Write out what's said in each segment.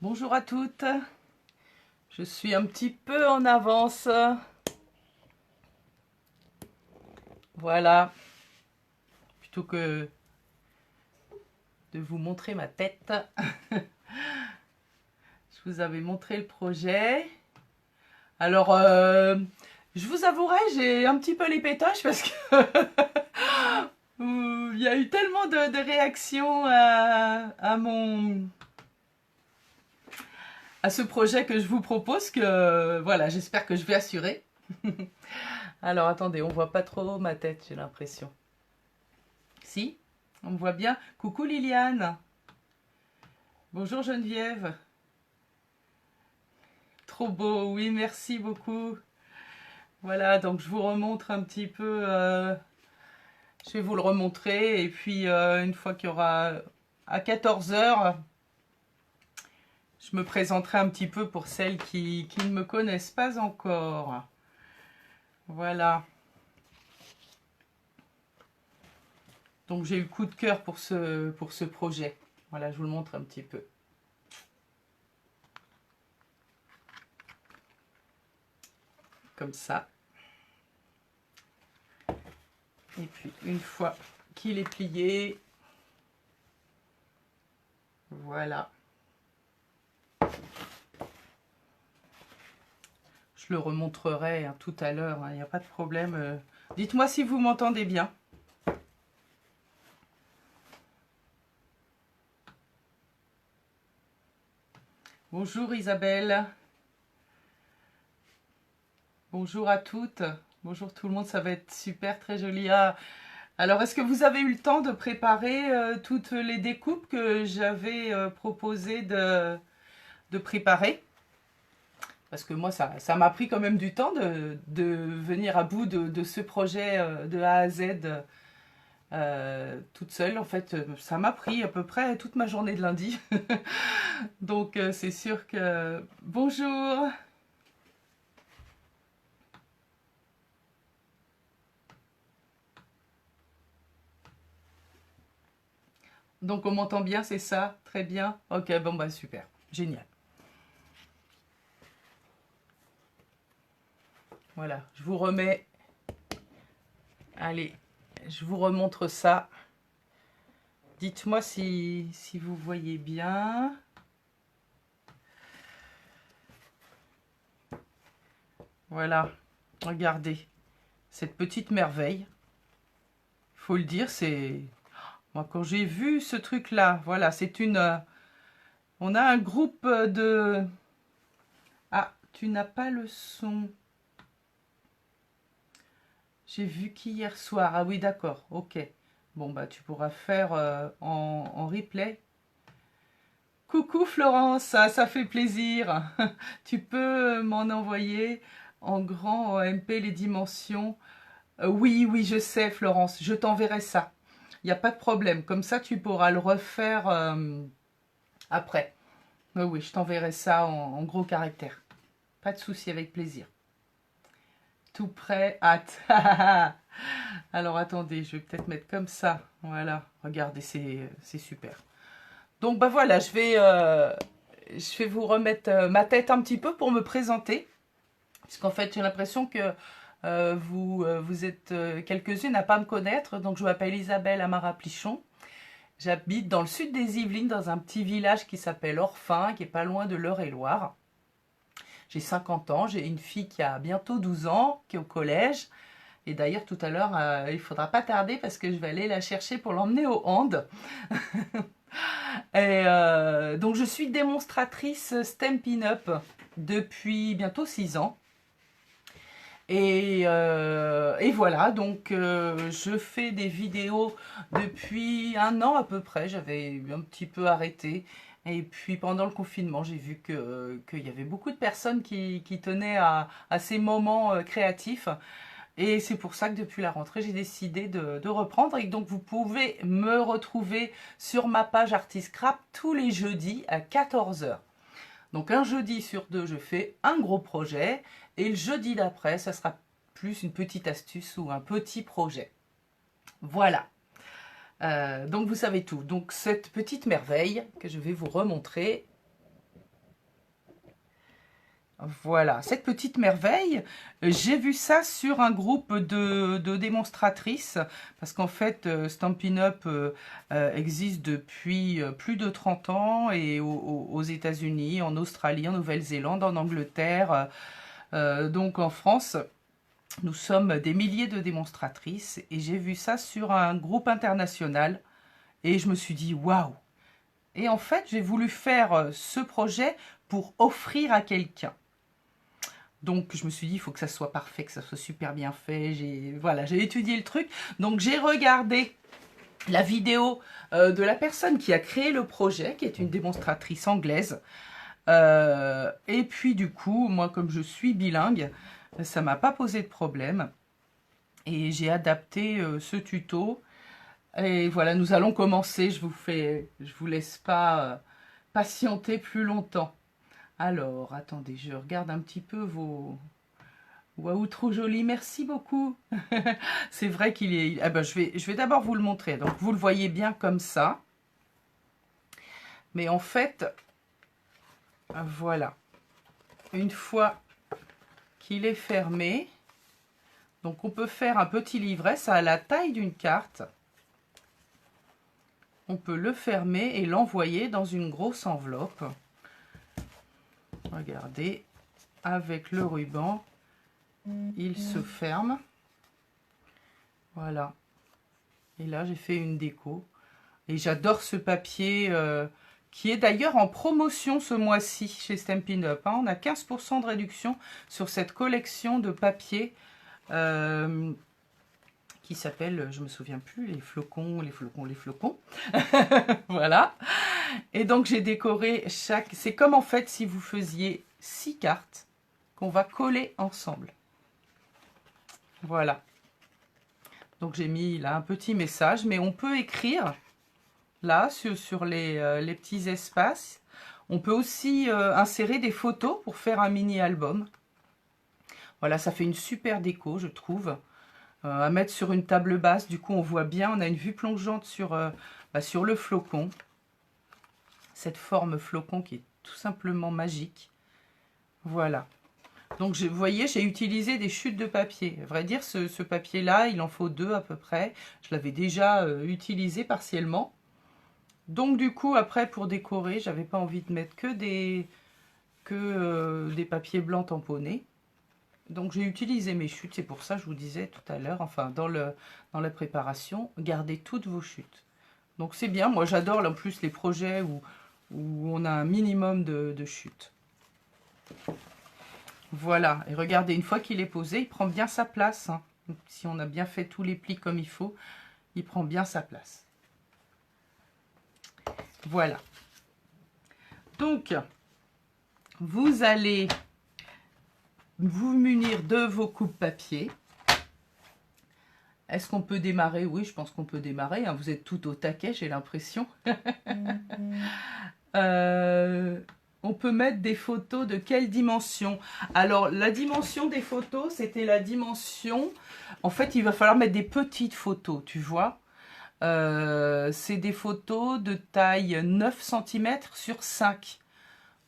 Bonjour à toutes, je suis un petit peu en avance, voilà, plutôt que de vous montrer ma tête, je vous avais montré le projet. Alors, je vous avouerai, j'ai un petit peu les pétoches parce que il y a eu tellement de réactions à ce projet que je vous propose que voilà, j'espère que je vais assurer. Alors attendez, on voit pas trop ma tête, j'ai l'impression. Si, on me voit bien. Coucou Liliane. Bonjour Geneviève. Trop beau, oui, merci beaucoup. Voilà, donc je vous remontre un petit peu. Je vais vous le remontrer. Et puis, une fois qu'il y aura à 14 h, je me présenterai un petit peu pour celles qui ne me connaissent pas encore. Voilà. Donc j'ai eu le coup de cœur pour ce projet. Voilà, je vous le montre un petit peu. Comme ça. Et puis une fois qu'il est plié, voilà. Je le remontrerai hein, tout à l'heure, il n'y a pas de problème. Dites-moi si vous m'entendez bien. Bonjour Isabelle. Bonjour à toutes. Bonjour tout le monde, ça va être super, très joli. Ah, alors, est-ce que vous avez eu le temps de préparer toutes les découpes que j'avais proposé de préparer? Parce que moi, ça m'a pris quand même du temps de venir à bout de ce projet de A à Z toute seule. En fait, ça m'a pris à peu près toute ma journée de lundi. Donc, c'est sûr que... Bonjour! Donc, on m'entend bien, c'est ça? Très bien. Ok, bon, bah super. Génial. Voilà, je vous remets... Allez, je vous remontre ça. Dites-moi si vous voyez bien. Voilà, regardez. Cette petite merveille. Il faut le dire, c'est... Moi, quand j'ai vu ce truc-là, voilà, c'est une... On a un groupe de... Ah, tu n'as pas le son. J'ai vu qu'hier soir. Ah oui, d'accord, ok. Bon, bah, tu pourras faire en replay. Coucou Florence, ça fait plaisir. Tu peux m'en envoyer en grand, en MP, les dimensions. Oui, oui, je sais Florence, je t'enverrai ça. Il n'y a pas de problème. Comme ça, tu pourras le refaire après. Oui, oui, je t'enverrai ça en gros caractères. Pas de souci, avec plaisir. Tout prêt, hâte. Alors attendez, je vais peut-être mettre comme ça. Voilà, regardez, c'est super. Donc bah voilà, je vais vous remettre ma tête un petit peu pour me présenter. Puisqu'en fait, j'ai l'impression que vous êtes quelques-unes à ne pas me connaître. Donc je m'appelle Isabelle Amara-Plichon. J'habite dans le sud des Yvelines, dans un petit village qui s'appelle Orphin, qui est pas loin de l'Eure-et-Loir. J'ai 50 ans, j'ai une fille qui a bientôt 12 ans, qui est au collège, Et d'ailleurs, tout à l'heure, il ne faudra pas tarder parce que je vais aller la chercher pour l'emmener au hand. Et donc, je suis démonstratrice Stampin' Up depuis bientôt 6 ans. Et voilà, donc je fais des vidéos depuis 1 an à peu près. J'avais un petit peu arrêté. Et puis pendant le confinement, j'ai vu qu'il y avait beaucoup de personnes qui tenaient à ces moments créatifs. Et c'est pour ça que depuis la rentrée, j'ai décidé de reprendre. Et donc vous pouvez me retrouver sur ma page Artiscrap tous les jeudis à 14 h. Donc un jeudi sur 2, je fais un gros projet. Et le jeudi d'après, ça sera plus une petite astuce ou un petit projet. Voilà. Donc vous savez tout. Donc cette petite merveille que je vais vous remontrer. Voilà, cette petite merveille, j'ai vu ça sur un groupe de démonstratrices, parce qu'en fait, Stampin' Up existe depuis plus de 30 ans, et aux États-Unis, en Australie, en Nouvelle-Zélande, en Angleterre, donc en France, nous sommes des milliers de démonstratrices, et j'ai vu ça sur un groupe international, et je me suis dit, waouh! Et en fait, j'ai voulu faire ce projet pour offrir à quelqu'un. Donc je me suis dit, il faut que ça soit parfait, que ça soit super bien fait. Voilà, j'ai étudié le truc. Donc j'ai regardé la vidéo de la personne qui a créé le projet, qui est une démonstratrice anglaise. Et puis du coup, moi comme je suis bilingue, ça m'a pas posé de problème. Et j'ai adapté ce tuto. Et voilà, nous allons commencer. Je vous laisse pas patienter plus longtemps. Alors, attendez, je regarde un petit peu vos... Waouh, trop joli, merci beaucoup. C'est vrai qu'il est... Ah ben, je vais d'abord vous le montrer. Donc, vous le voyez bien comme ça. Mais en fait, voilà. Une fois qu'il est fermé, donc on peut faire un petit livret. Ça a la taille d'une carte. On peut le fermer et l'envoyer dans une grosse enveloppe. Regardez, avec le ruban, il se ferme. Voilà. Et là, j'ai fait une déco. Et j'adore ce papier qui est d'ailleurs en promotion ce mois-ci chez Stampin' Up. Hein. On a 15% de réduction sur cette collection de papier qui s'appelle, je me souviens plus, les flocons, les flocons, les flocons. Voilà. Et donc, j'ai décoré chaque... C'est comme en fait si vous faisiez 6 cartes qu'on va coller ensemble. Voilà. Donc, j'ai mis là un petit message, mais on peut écrire là sur les petits espaces. On peut aussi insérer des photos pour faire un mini-album. Voilà, ça fait une super déco, je trouve. À mettre sur une table basse, du coup, on voit bien, on a une vue plongeante sur le flocon. Cette forme flocon qui est tout simplement magique. Voilà. Donc, vous voyez, j'ai utilisé des chutes de papier. À vrai dire, ce papier-là, il en faut 2 à peu près. Je l'avais déjà utilisé partiellement. Donc, du coup, après, pour décorer, j'avais pas envie de mettre que des papiers blancs tamponnés. Donc, j'ai utilisé mes chutes. C'est pour ça que je vous disais tout à l'heure, enfin, dans la préparation, gardez toutes vos chutes. Donc, c'est bien. Moi, j'adore en plus les projets où on a un minimum de chutes. Voilà. Et regardez, une fois qu'il est posé, il prend bien sa place. Hein. Donc, si on a bien fait tous les plis comme il faut, il prend bien sa place. Voilà. Donc, vous allez vous munir de vos coupes papier. Est-ce qu'on peut démarrer? Oui, je pense qu'on peut démarrer. Hein. Vous êtes tout au taquet, j'ai l'impression. On peut mettre des photos de quelle dimension? Alors, la dimension des photos, c'était la dimension... En fait, il va falloir mettre des petites photos, tu vois. C'est des photos de taille 9 cm sur 5.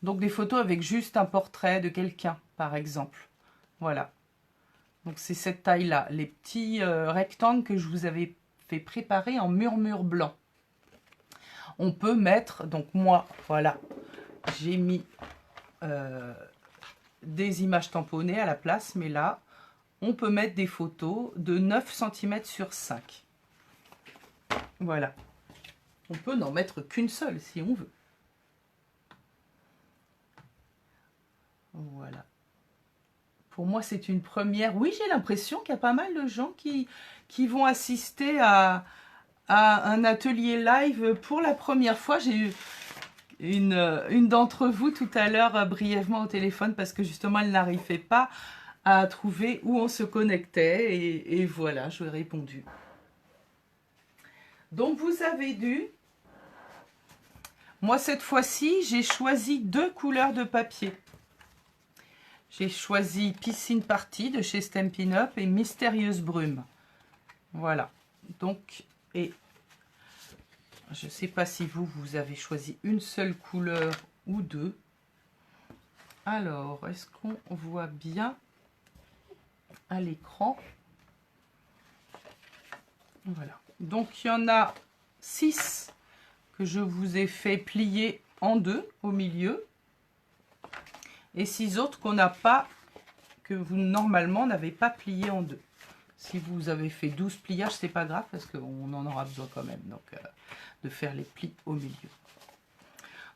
Donc, des photos avec juste un portrait de quelqu'un, par exemple. Voilà. Donc, c'est cette taille-là. Les petits rectangles que je vous avais fait préparer en murmure blanc. On peut mettre... Donc, moi, voilà. J'ai mis des images tamponnées à la place. Mais là, on peut mettre des photos de 9 cm sur 5. Voilà. On peut n'en mettre qu'une seule si on veut. Voilà. Pour moi, c'est une première. Oui, j'ai l'impression qu'il y a pas mal de gens qui vont assister à un atelier live pour la première fois. J'ai eu une d'entre vous tout à l'heure brièvement au téléphone parce que justement, elle n'arrivait pas à trouver où on se connectait. Et voilà, je lui ai répondu. Donc, vous avez dû... Moi, cette fois-ci, j'ai choisi 2 couleurs de papier. J'ai choisi Piscine Party de chez Stampin' Up et Mystérieuse Brume. Voilà. Donc, et je ne sais pas si vous avez choisi une seule couleur ou 2. Alors, est-ce qu'on voit bien à l'écran? Voilà. Donc, il y en a 6 que je vous ai fait plier en 2 au milieu. Et 6 autres qu'on n'a pas, que vous normalement n'avez pas plié en 2. Si vous avez fait 12 pliages, c'est pas grave parce qu'on en aura besoin quand même. Donc, de faire les plis au milieu.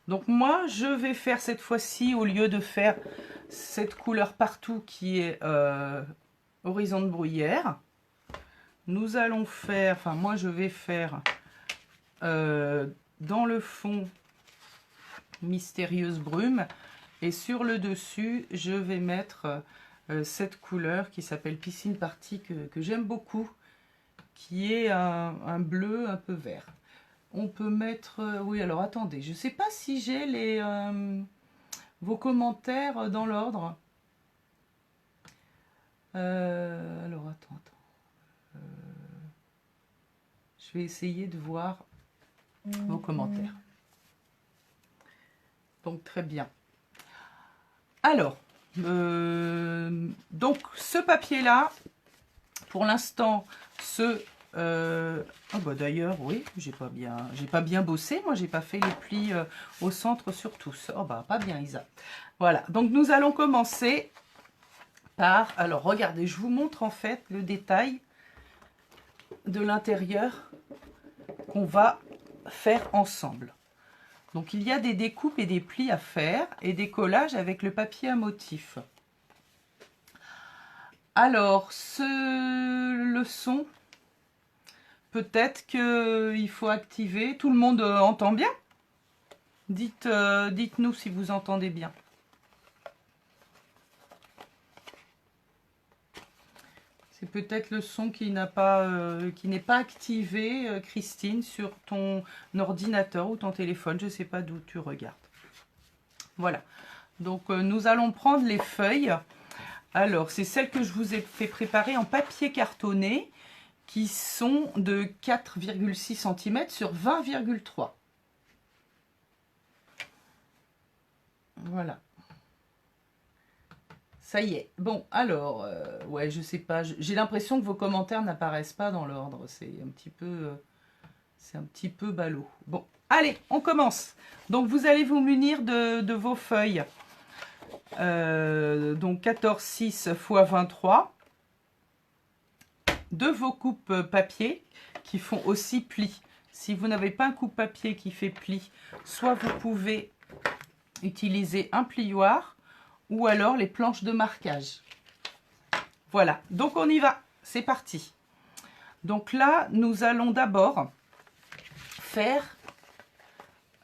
Donc moi, je vais faire cette fois-ci, au lieu de faire cette couleur partout qui est horizon de bruyère, nous allons faire, enfin moi je vais faire dans le fond Mystérieuse Brume et sur le dessus, je vais mettre cette couleur qui s'appelle Piscine Party que j'aime beaucoup, qui est un bleu un peu vert. On peut mettre... oui, alors attendez, je ne sais pas si j'ai vos commentaires dans l'ordre. Alors, attends. Je vais essayer de voir vos commentaires. Donc, très bien. Alors, donc, ce papier-là, pour l'instant, oh bah d'ailleurs, oui, j'ai pas bien bossé. Moi, j'ai pas fait les plis au centre sur tous. Oh bah, pas bien, Isa. Voilà, donc nous allons commencer par... Alors, regardez, je vous montre en fait le détail de l'intérieur qu'on va faire ensemble. Donc, il y a des découpes et des plis à faire et des collages avec le papier à motif. Alors, le son... Peut-être qu'il faut activer. Tout le monde entend bien? Dites-nous si vous entendez bien. C'est peut-être le son qui n'est pas activé, Christine, sur ton ordinateur ou ton téléphone. Je ne sais pas d'où tu regardes. Voilà. Donc, nous allons prendre les feuilles. Alors, c'est celles que je vous ai fait préparer en papier cartonné, qui sont de 4,6 cm sur 20,3. Voilà. Ça y est. Bon, alors, ouais, je sais pas. J'ai l'impression que vos commentaires n'apparaissent pas dans l'ordre. C'est un petit peu ballot. Bon, allez, on commence. Donc, vous allez vous munir de vos feuilles. Donc, 14,6 x 23. De vos coupes papier qui font aussi pli. Si vous n'avez pas un coupe papier qui fait pli, soit vous pouvez utiliser un plioir ou alors les planches de marquage. Voilà, donc on y va, c'est parti. Donc là, nous allons d'abord faire,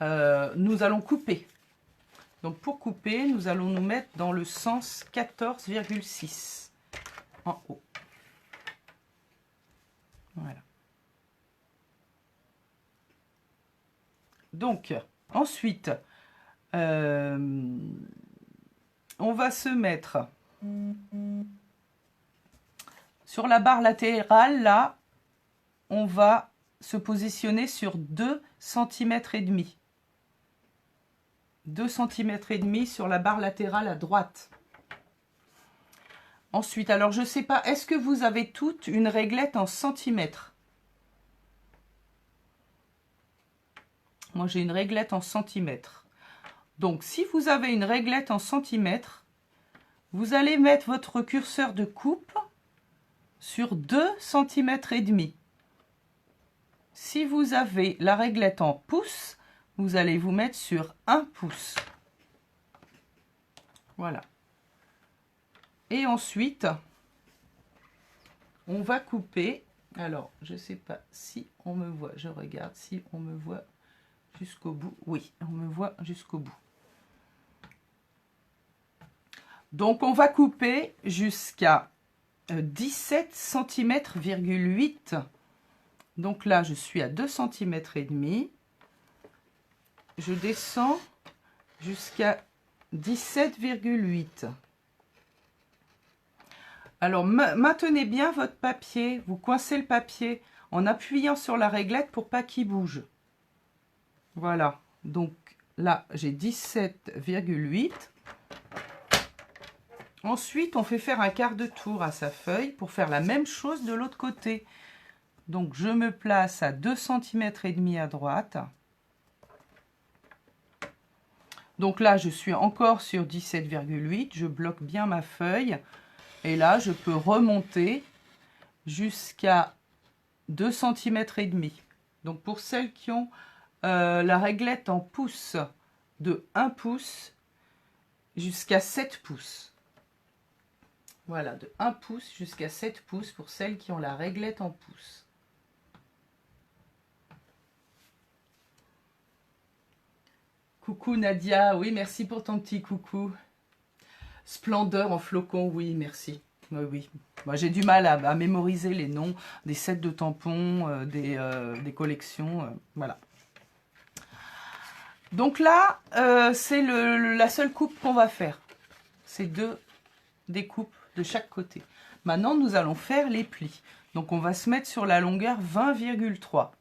nous allons couper. Donc pour couper, nous allons nous mettre dans le sens 14,6 en haut. Voilà. Donc, ensuite, on va se mettre sur la barre latérale, là, on va se positionner sur 2,5 cm. 2,5 cm sur la barre latérale à droite. Ensuite, alors je ne sais pas, est-ce que vous avez toutes une réglette en centimètres? Moi, j'ai une réglette en centimètres. Donc, si vous avez une réglette en centimètres, vous allez mettre votre curseur de coupe sur 2,5 cm. Si vous avez la réglette en pouces, vous allez vous mettre sur 1 pouce. Voilà. Et ensuite, on va couper. Alors, je ne sais pas si on me voit. Je regarde si on me voit jusqu'au bout. Oui, on me voit jusqu'au bout. Donc, on va couper jusqu'à 17 cm,8 cm. Donc là, je suis à 2 cm et demi. Je descends jusqu'à 17,8. Alors, maintenez bien votre papier. Vous coincez le papier en appuyant sur la réglette pour pas qu'il bouge. Voilà. Donc là, j'ai 17,8. Ensuite, on fait faire un quart de tour à sa feuille pour faire la même chose de l'autre côté. Donc, je me place à 2 cm et demi à droite. Donc là, je suis encore sur 17,8. Je bloque bien ma feuille. Et là, je peux remonter jusqu'à 2 cm et demi. Donc, pour celles qui ont la réglette en pouces de 1 pouce jusqu'à 7 pouces. Voilà, de 1 pouce jusqu'à 7 pouces pour celles qui ont la réglette en pouces. Coucou Nadia, oui, merci pour ton petit coucou. Splendeur en flocon, oui, merci. Oui, oui. Moi, j'ai du mal à mémoriser les noms des sets de tampons, des collections, voilà. Donc là, c'est la seule coupe qu'on va faire. C'est deux découpes de chaque côté. Maintenant, nous allons faire les plis. Donc, on va se mettre sur la longueur 20,3.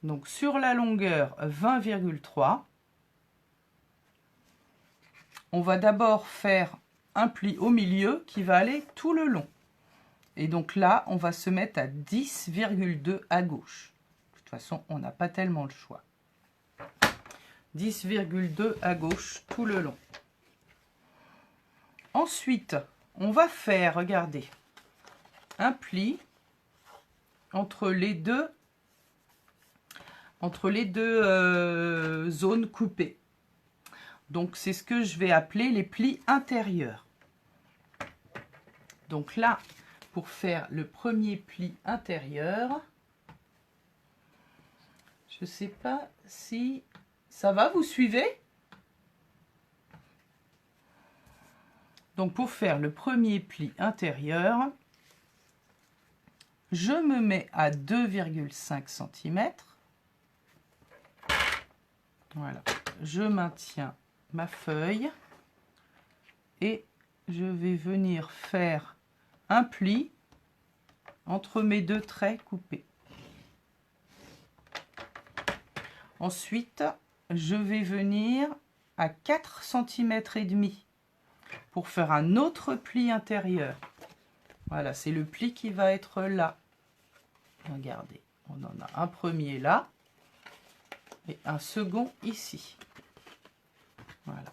Donc, sur la longueur 20,3, on va d'abord faire un pli au milieu qui va aller tout le long. Et donc là, on va se mettre à 10,2 à gauche. De toute façon, on n'a pas tellement le choix. 10,2 à gauche tout le long. Ensuite, on va faire, regardez, un pli entre les deux zones coupées. Donc, c'est ce que je vais appeler les plis intérieurs. Donc là, pour faire le premier pli intérieur, je ne sais pas si ça va, vous suivez? Donc, pour faire le premier pli intérieur, je me mets à 2,5 cm. Voilà, je maintiens ma feuille et je vais venir faire un pli entre mes deux traits coupés. Ensuite, je vais venir à 4 cm et demi pour faire un autre pli intérieur. Voilà, c'est le pli qui va être là. Regardez, on en a un premier là et un second ici. Voilà.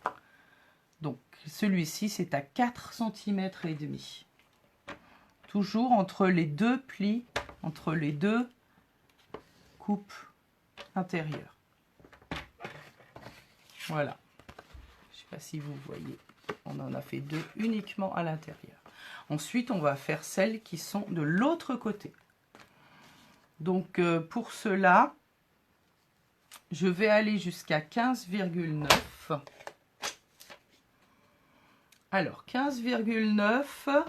Donc, celui-ci, c'est à 4 cm et demi. Toujours entre les deux plis, entre les deux coupes intérieures. Voilà. Je ne sais pas si vous voyez. On en a fait deux uniquement à l'intérieur. Ensuite, on va faire celles qui sont de l'autre côté. Donc, pour cela, je vais aller jusqu'à 15,9. Alors, 15,9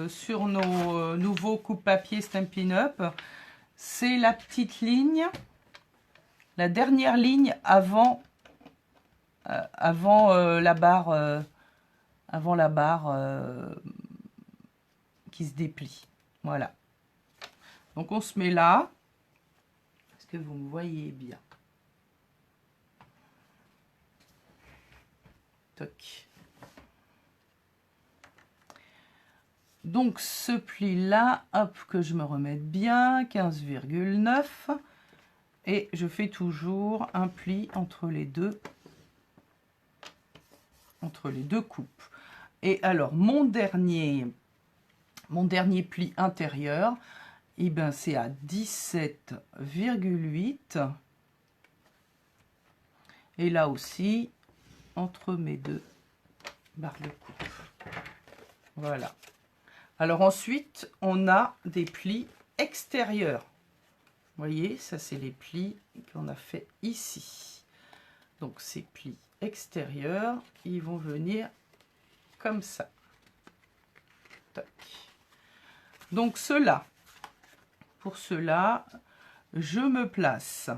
sur nos nouveaux coupe-papier Stampin' Up, c'est la petite ligne, la dernière ligne avant la barre, qui se déplie. Voilà. Donc on se met là. Est-ce que vous me voyez bien? Toc. Donc ce pli-là, hop, que je me remette bien, 15,9. Et je fais toujours un pli entre les deux coupes. Et alors, mon dernier pli intérieur, eh ben, c'est à 17,8. Et là aussi, entre mes deux barres de coupe. Voilà. Alors ensuite, on a des plis extérieurs. Vous voyez, ça c'est les plis qu'on a fait ici. Donc ces plis extérieurs, ils vont venir comme ça. Tac. Donc cela, pour cela, je me place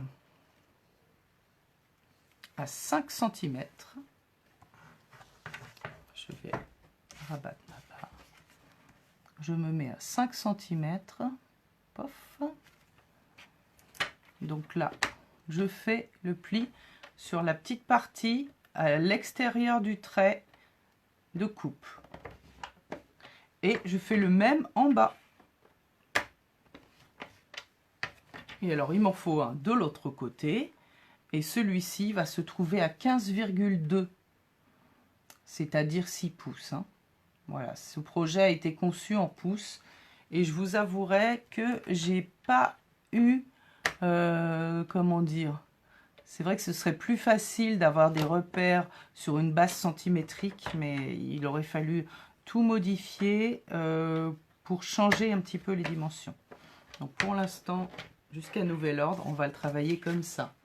à 5 cm. Je vais rabattre ma barre. Je me mets à 5 cm. Pof. Donc là, je fais le pli sur la petite partie à l'extérieur du trait de coupe. Et je fais le même en bas. Et alors, il m'en faut un de l'autre côté. Et celui-ci va se trouver à 15,2. C'est-à-dire 6 pouces. Hein. Voilà, ce projet a été conçu en pouces. Et je vous avouerai que j'ai pas eu... comment dire, c'est vrai que ce serait plus facile d'avoir des repères sur une base centimétrique, mais il aurait fallu tout modifier pour changer un petit peu les dimensions. Donc pour l'instant, jusqu'à nouvel ordre, on va le travailler comme ça.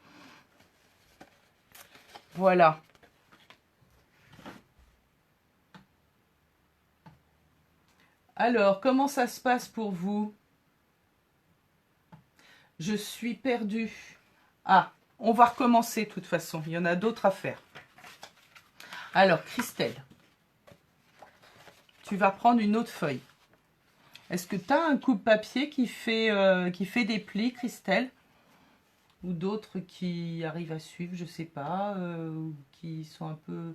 Voilà. Alors, comment ça se passe pour vous ? Je suis perdue. Ah, on va recommencer de toute façon. Il y en a d'autres à faire. Alors, Christelle, tu vas prendre une autre feuille. Est-ce que tu as un coupe-papier qui fait des plis, Christelle? Ou d'autres qui arrivent à suivre, je ne sais pas, qui sont un peu...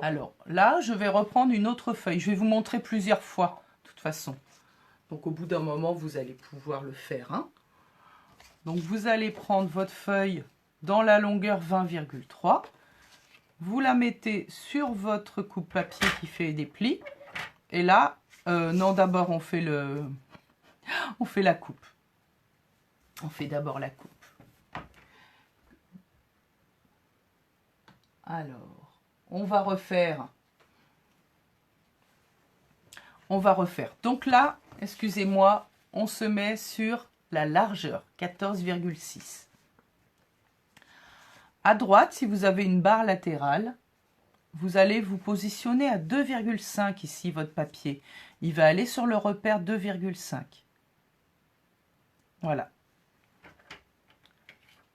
Alors, là, je vais reprendre une autre feuille. Je vais vous montrer plusieurs fois, de toute façon. Donc, au bout d'un moment, vous allez pouvoir le faire. Hein. Donc, vous allez prendre votre feuille dans la longueur 20,3. Vous la mettez sur votre coupe-papier qui fait des plis. Et là, non, d'abord, on fait la coupe. On fait d'abord la coupe. Alors, on va refaire. Donc là, excusez-moi, on se met sur la largeur, 14,6. À droite, si vous avez une barre latérale, vous allez vous positionner à 2,5 ici, votre papier. Il va aller sur le repère 2,5. Voilà.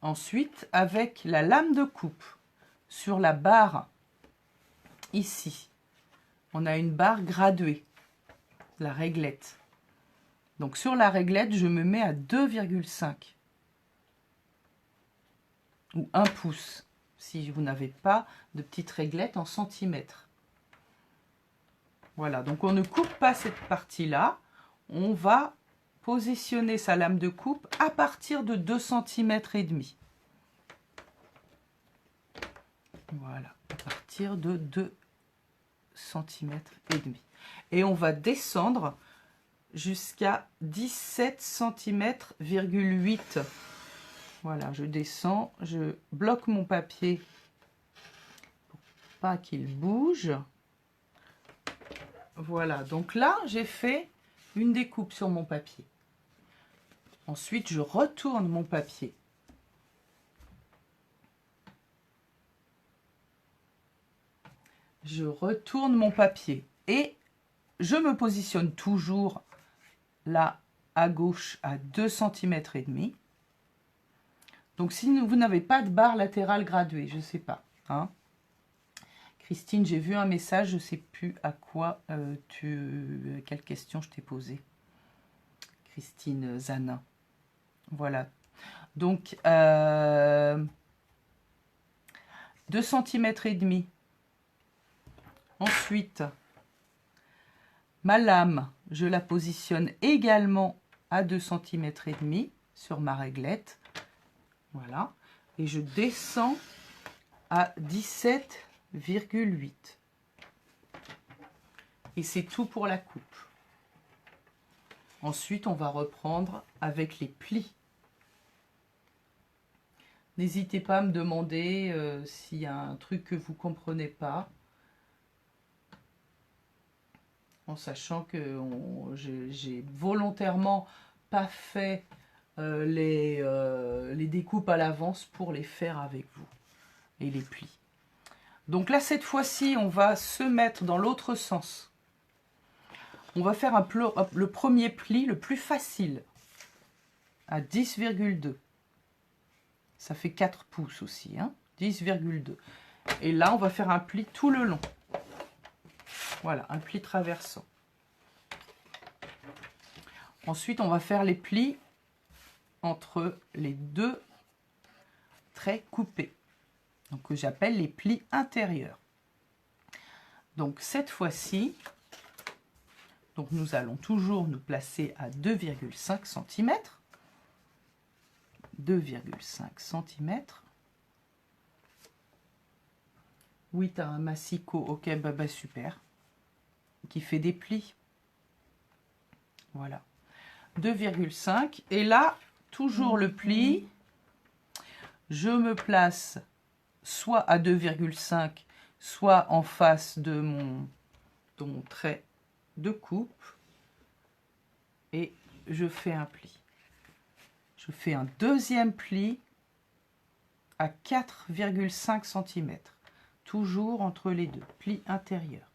Ensuite, avec la lame de coupe sur la barre ici, on a une barre graduée, la réglette. Donc sur la réglette, je me mets à 2,5 ou 1 pouce si vous n'avez pas de petite réglette en centimètres. Voilà, donc on ne coupe pas cette partie-là. On va positionner sa lame de coupe à partir de 2,5 cm. Voilà, à partir de 2,5 cm. Et on va descendre jusqu'à 17 cm,8 cm. Voilà, je descends, je bloque mon papier pour pas qu'il bouge. Voilà, donc là, j'ai fait une découpe sur mon papier. Ensuite, je retourne mon papier. Je retourne mon papier et je me positionne toujours là à gauche à 2,5 cm. Donc si vous n'avez pas de barre latérale graduée, je ne sais pas. Hein. Christine, j'ai vu un message, je ne sais plus à quoi quelle question je t'ai posée. Christine Zanin. Voilà. Donc 2,5 cm. Ensuite, ma lame, je la positionne également à 2,5 cm sur ma réglette. Voilà. et je descends à 17,8. Et c'est tout pour la coupe. Ensuite, on va reprendre avec les plis. N'hésitez pas à me demander s'il y a un truc que vous ne comprenez pas. En sachant que j'ai volontairement pas fait les découpes à l'avance pour les faire avec vous. Et les plis. Donc là, cette fois-ci, on va se mettre dans l'autre sens. On va faire le premier pli le plus facile, à 10,2. Ça fait 4 pouces aussi, hein, 10,2. Et là, on va faire un pli tout le long. Voilà, un pli traversant. Ensuite, on va faire les plis entre les deux traits coupés, donc que j'appelle les plis intérieurs. Donc cette fois-ci, donc nous allons toujours nous placer à 2,5 cm. 2,5 cm. Oui, tu as un massicot, ok, bah super. Qui fait des plis. Voilà. 2,5. Et là, toujours le pli. Je me place soit à 2,5, soit en face de mon trait de coupe. Et je fais un pli. Je fais un deuxième pli à 4,5 cm. Toujours entre les deux, plis intérieurs.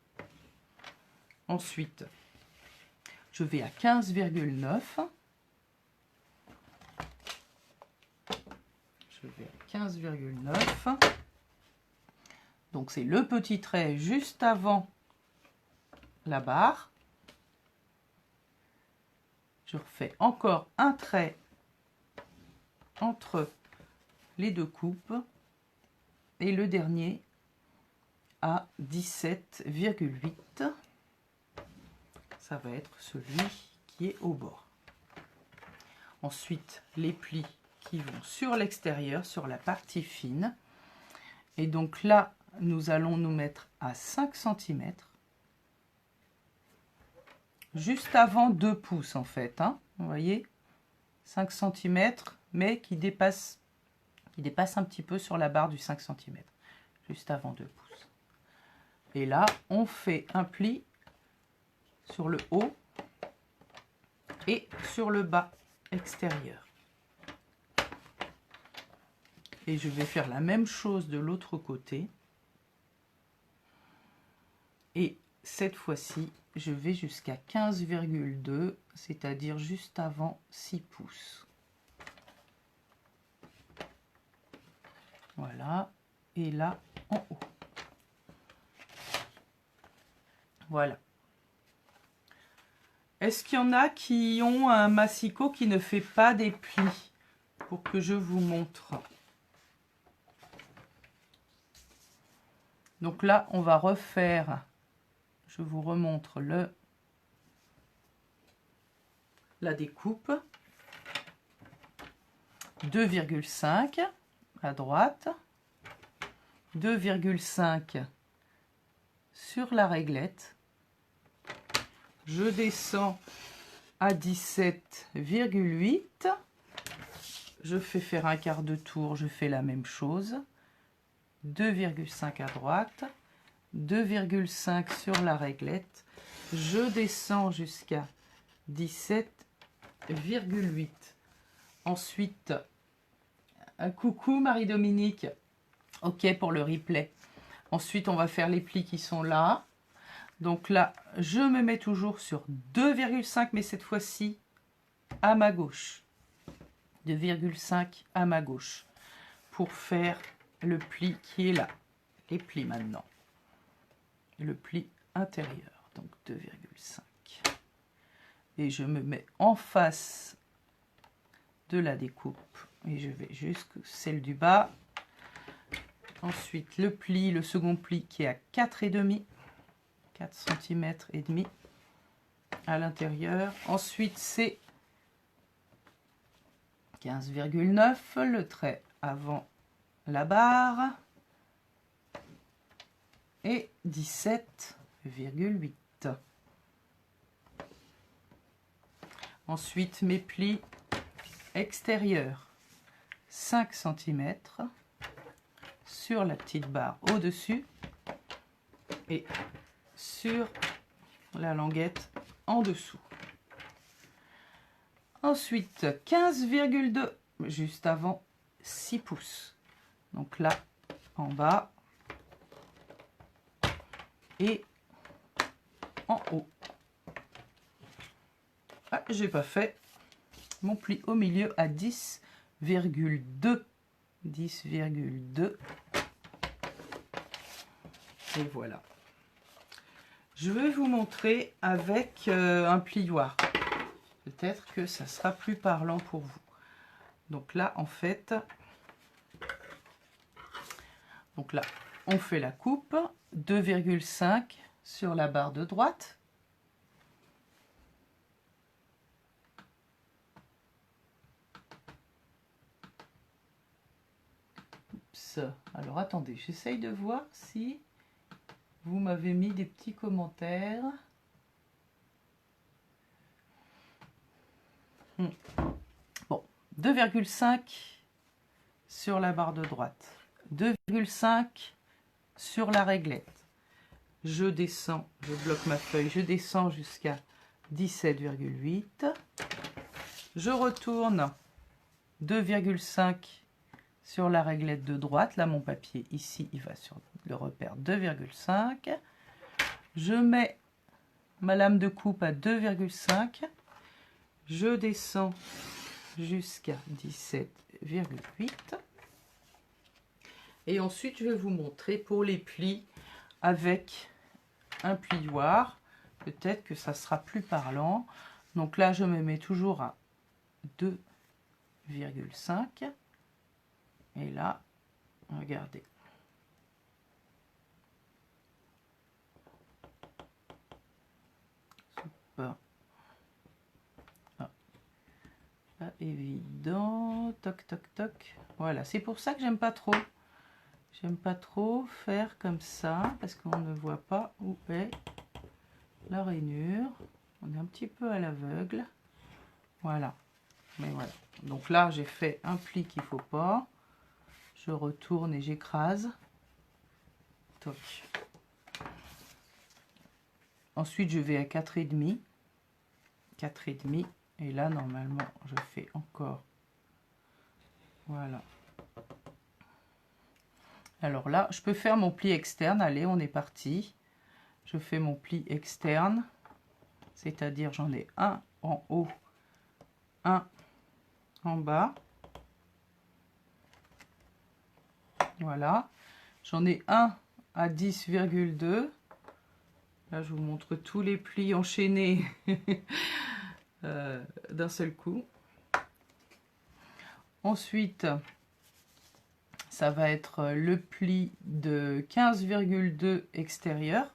Ensuite, je vais à 15,9. Je vais à 15,9. Donc c'est le petit trait juste avant la barre. Je refais encore un trait entre les deux coupes et le dernier à 17,8. Ça va être celui qui est au bord. Ensuite, les plis qui vont sur l'extérieur, sur la partie fine. Et donc là, nous allons nous mettre à 5 cm. Juste avant 2 pouces en fait. Hein, vous voyez, 5 cm, mais qui dépasse un petit peu sur la barre du 5 cm. Juste avant 2 pouces. Et là, on fait un pli sur le haut et sur le bas extérieur. Et je vais faire la même chose de l'autre côté. Et cette fois-ci, je vais jusqu'à 15,2, c'est-à-dire juste avant 6 pouces. Voilà. Et là, en haut. Voilà. Est-ce qu'il y en a qui ont un massicot qui ne fait pas des plis? Pour que je vous montre. Donc là, on va refaire, je vous remontre la découpe. 2,5 à droite, 2,5 sur la réglette. Je descends à 17,8. Je fais faire un quart de tour, je fais la même chose. 2,5 à droite, 2,5 sur la réglette. Je descends jusqu'à 17,8. Ensuite, un coucou Marie-Dominique. Ok pour le replay. Ensuite, on va faire les plis qui sont là. Donc là, je me mets toujours sur 2,5, mais cette fois-ci à ma gauche. 2,5 à ma gauche. Pour faire le pli qui est là. Les plis maintenant. Le pli intérieur. Donc 2,5. Et je me mets en face de la découpe. Et je vais jusqu'à celle du bas. Ensuite, le pli, le second pli qui est à 4,5. 4 cm et demi à l'intérieur. Ensuite, c'est 15,9, le trait avant la barre et 17,8. Ensuite, mes plis extérieurs, 5 cm sur la petite barre au-dessus et sur la languette en dessous. Ensuite, 15,2, juste avant 6 pouces. Donc là, en bas et en haut. Ah, j'ai pas fait mon pli au milieu à 10,2. 10,2. Et voilà. Je vais vous montrer avec un plioir. Peut-être que ça sera plus parlant pour vous. Donc là, en fait, on fait la coupe, 2,5 sur la barre de droite. Oups. Alors attendez, j'essaye de voir si vous m'avez mis des petits commentaires. Bon, 2,5 sur la barre de droite, 2,5 sur la réglette. Je descends, je bloque ma feuille, je descends jusqu'à 17,8. Je retourne 2,5 sur la réglette de droite. Là, mon papier, ici, il va sur le repère 2,5. Je mets ma lame de coupe à 2,5. Je descends jusqu'à 17,8. Et ensuite, je vais vous montrer pour les plis avec un plioir. Peut-être que ça sera plus parlant. Donc là, je me mets toujours à 2,5. Et là, regardez. Super. Ah. Pas évident. Toc, toc, toc. Voilà, c'est pour ça que j'aime pas trop. J'aime pas trop faire comme ça, parce qu'on ne voit pas où est la rainure. On est un petit peu à l'aveugle. Voilà. Mais voilà. Donc là, j'ai fait un pli qu'il ne faut pas. Je retourne et j'écrase. Toc. Ensuite, je vais à 4,5. 4,5. Et là, normalement, je fais encore. Voilà. Alors là, je peux faire mon pli externe. Allez, on est parti. Je fais mon pli externe. C'est-à-dire, j'en ai un en haut, un en bas. Voilà. J'en ai un à 10,2. Là, je vous montre tous les plis enchaînés d'un seul coup. Ensuite, ça va être le pli de 15,2 extérieur.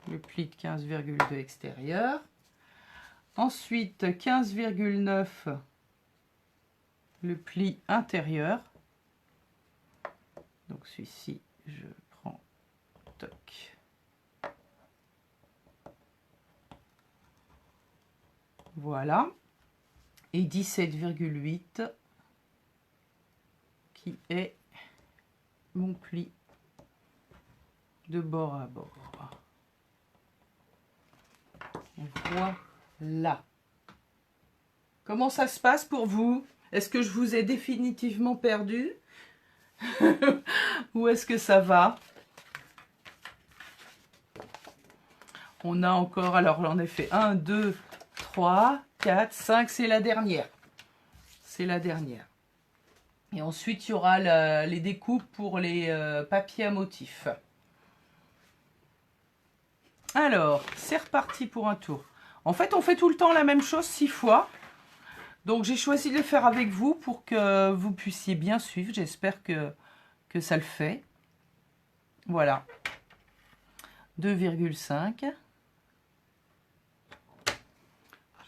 Le pli de 15,2 extérieur. Ensuite, 15,9 le pli intérieur. Donc celui-ci, je prends, toc. Voilà. Et 17,8 qui est mon pli de bord à bord. Voilà. Comment ça se passe pour vous? Est-ce que je vous ai définitivement perdu? Ou est-ce que ça va? On a encore, alors j'en ai fait 1, 2, 3, 4, 5, c'est la dernière. C'est la dernière. Et ensuite, il y aura les découpes pour les papiers à motifs. Alors, c'est reparti pour un tour. En fait, on fait tout le temps la même chose 6 fois. Donc, j'ai choisi de le faire avec vous pour que vous puissiez bien suivre. J'espère que ça le fait. Voilà. 2,5.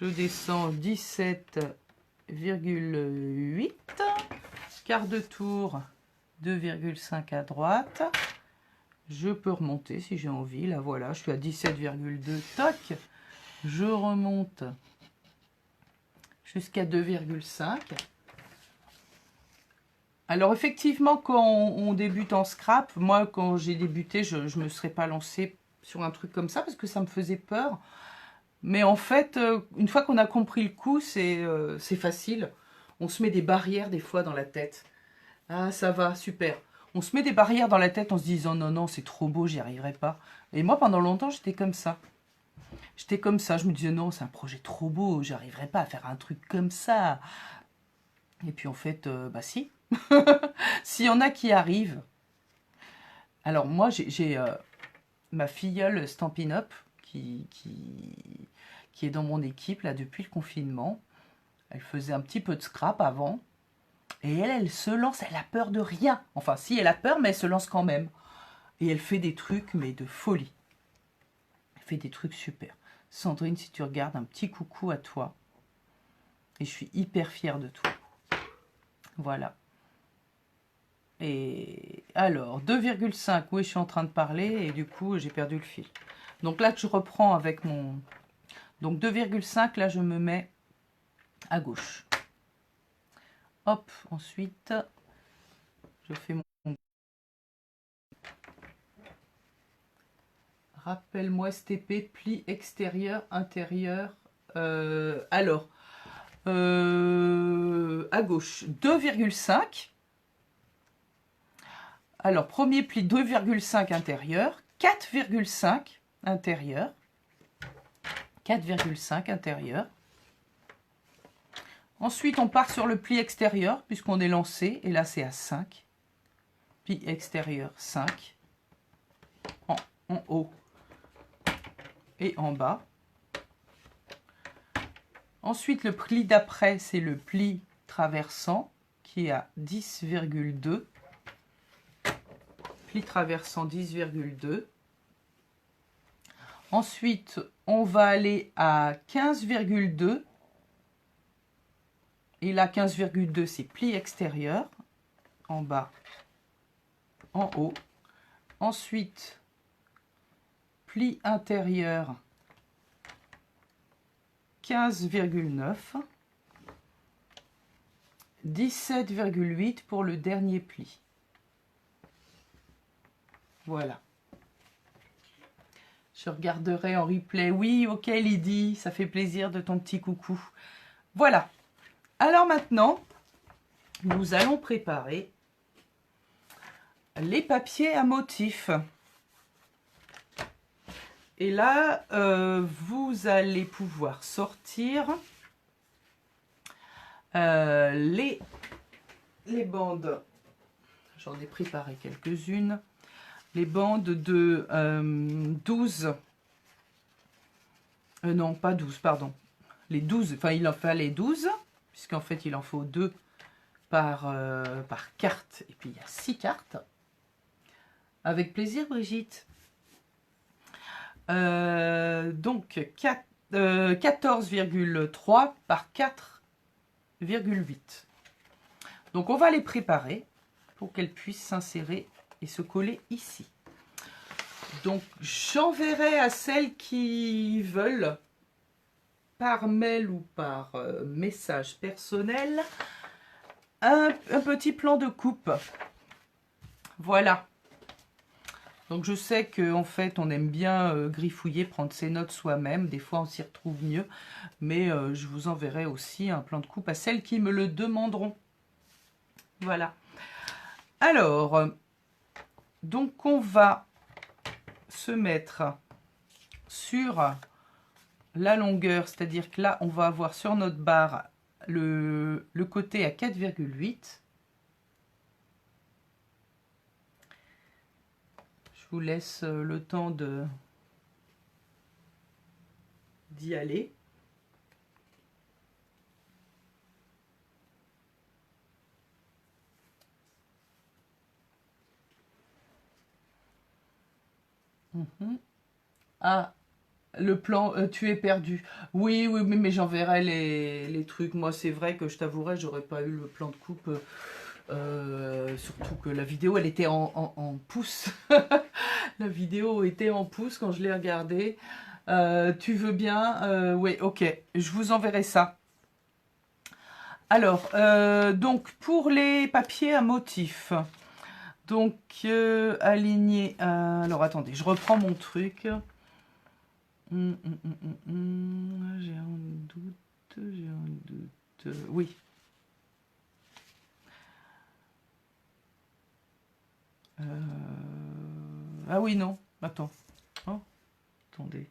Je descends 17,8. 2,8. Quart de tour, 2,5 à droite. Je peux remonter si j'ai envie. Là, voilà, je suis à 17,2. Toc. Je remonte jusqu'à 2,5. Alors, effectivement, quand on débute en scrap, moi, quand j'ai débuté, je ne me serais pas lancée sur un truc comme ça parce que ça me faisait peur. Mais en fait, une fois qu'on a compris le coup, c'est facile. On se met des barrières des fois dans la tête. Ah, ça va, super. On se met des barrières dans la tête en se disant non, non, c'est trop beau, j'y arriverai pas. Et moi, pendant longtemps, j'étais comme ça. J'étais comme ça, je me disais non, c'est un projet trop beau, j'arriverai pas à faire un truc comme ça. Et puis en fait, bah si. S'il y en a qui arrivent. Alors moi, j'ai ma filleule Stampin' Up qui est dans mon équipe là depuis le confinement. Elle faisait un petit peu de scrap avant. Et elle se lance, elle a peur de rien. Enfin, si, elle a peur, mais elle se lance quand même. Et elle fait des trucs, mais de folie. Elle fait des trucs super. Sandrine, si tu regardes, un petit coucou à toi. Et je suis hyper fière de toi. Voilà. Et alors, 2,5, oui, je suis en train de parler, et du coup, j'ai perdu le fil. Donc là, je reprends avec mon... Donc 2,5, là, je me mets à gauche. Hop, ensuite, je fais mon... Rappelle-moi STP, pli extérieur, intérieur. Alors, à gauche, 2,5. Alors, premier pli, 2,5 intérieur, 4,5 intérieur, 4,5 intérieur. Ensuite, on part sur le pli extérieur, puisqu'on est lancé, et là, c'est à 5. Pli extérieur, 5. En haut et en bas. Ensuite, le pli d'après, c'est le pli traversant, qui est à 10,2. Pli traversant 10,2. Ensuite, on va aller à 15,2. Et là, 15,2, c'est pli extérieur, en bas, en haut. Ensuite, pli intérieur, 15,9. 17,8 pour le dernier pli. Voilà. Je regarderai en replay. Oui, ok Lydie, ça fait plaisir de ton petit coucou. Voilà. Alors maintenant, nous allons préparer les papiers à motifs. Et là, vous allez pouvoir sortir les bandes. J'en ai préparé quelques-unes. Les bandes de 12. Non, pas 12, pardon. Les 12, enfin il en fallait 12, puisqu'en fait il en faut 2 par carte. Et puis il y a 6 cartes. Avec plaisir Brigitte. Donc 14,3 par 4,8. Donc on va les préparer pour qu'elles puissent s'insérer et se coller ici. Donc j'enverrai à celles qui veulent par mail ou par message personnel un petit plan de coupe. Voilà. Donc je sais qu'en fait on aime bien griffouiller, prendre ses notes soi-même. Des fois on s'y retrouve mieux. Mais je vous enverrai aussi un plan de coupe à celles qui me le demanderont. Voilà. Alors, donc on va se mettre sur la longueur, c'est-à-dire que là on va avoir sur notre barre le côté à 4,8. Je vous laisse le temps d'y aller. À Le plan, tu es perdu. Oui, oui, mais j'enverrai les trucs. Moi, c'est vrai que je t'avouerai, j'aurais pas eu le plan de coupe. Surtout que la vidéo, elle était en pouces. La vidéo était en pouces quand je l'ai regardée. Tu veux bien oui, ok. Je vous enverrai ça. Alors, donc, pour les papiers à motifs. Donc, aligner... alors, attendez, je reprends mon truc. J'ai un doute, j'ai un doute. Oui. Ah oui, non. Attends. Oh, attendez.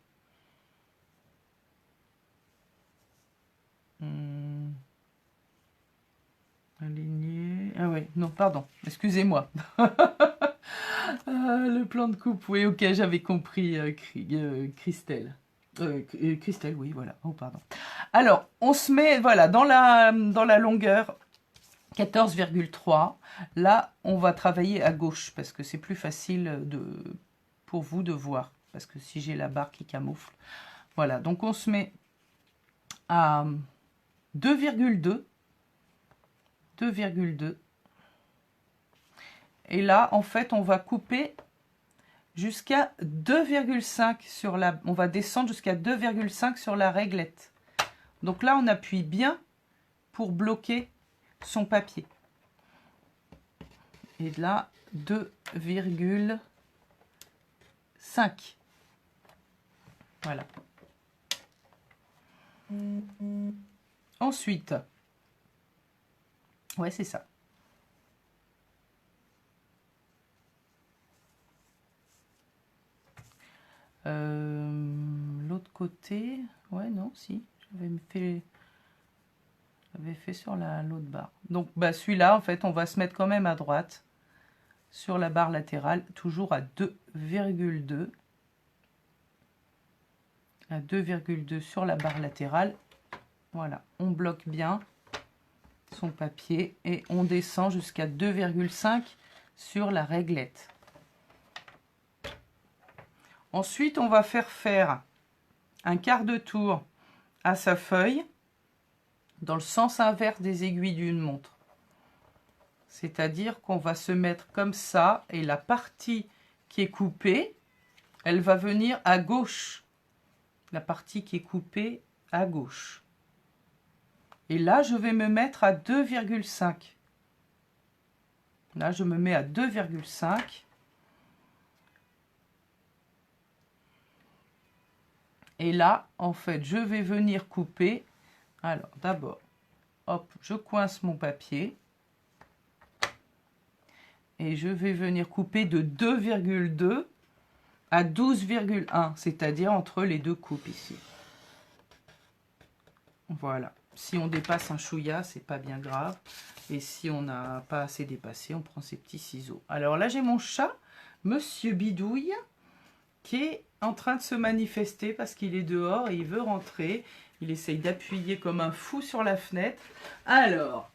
Aligner. Ah oui, non, pardon. Excusez-moi. Le plan de coupe. Oui, ok, j'avais compris, Christelle. Christelle, oui, voilà. Oh, pardon. Alors, on se met, voilà, dans la longueur 14,3. Là, on va travailler à gauche parce que c'est plus facile pour vous de voir. Parce que si j'ai la barre qui camoufle. Voilà, donc on se met à 2,2. 2,2. Et là, en fait, on va couper jusqu'à 2,5 sur la... On va descendre jusqu'à 2,5 sur la réglette. Donc là, on appuie bien pour bloquer son papier. Et là, 2,5. Voilà. Ensuite, ouais, c'est ça. L'autre côté, ouais, non, si, j'avais fait sur l'autre barre. Donc, bah, celui-là, en fait, on va se mettre quand même à droite sur la barre latérale, toujours à 2,2. À 2,2 sur la barre latérale. Voilà, on bloque bien son papier et on descend jusqu'à 2,5 sur la réglette. Ensuite, on va faire un quart de tour à sa feuille dans le sens inverse des aiguilles d'une montre. C'est-à-dire qu'on va se mettre comme ça et la partie qui est coupée, elle va venir à gauche. La partie qui est coupée à gauche. Et là, je vais me mettre à 2,5. Là, je me mets à 2,5. Et là, en fait, je vais venir couper. Alors, d'abord, hop, je coince mon papier. Et je vais venir couper de 2,2 à 12,1, c'est-à-dire entre les deux coupes ici. Voilà. Si on dépasse un chouïa, c'est pas bien grave. Et si on n'a pas assez dépassé, on prend ses petits ciseaux. Alors là, j'ai mon chat, Monsieur Bidouille, qui est en train de se manifester parce qu'il est dehors et il veut rentrer. Il essaye d'appuyer comme un fou sur la fenêtre. Alors,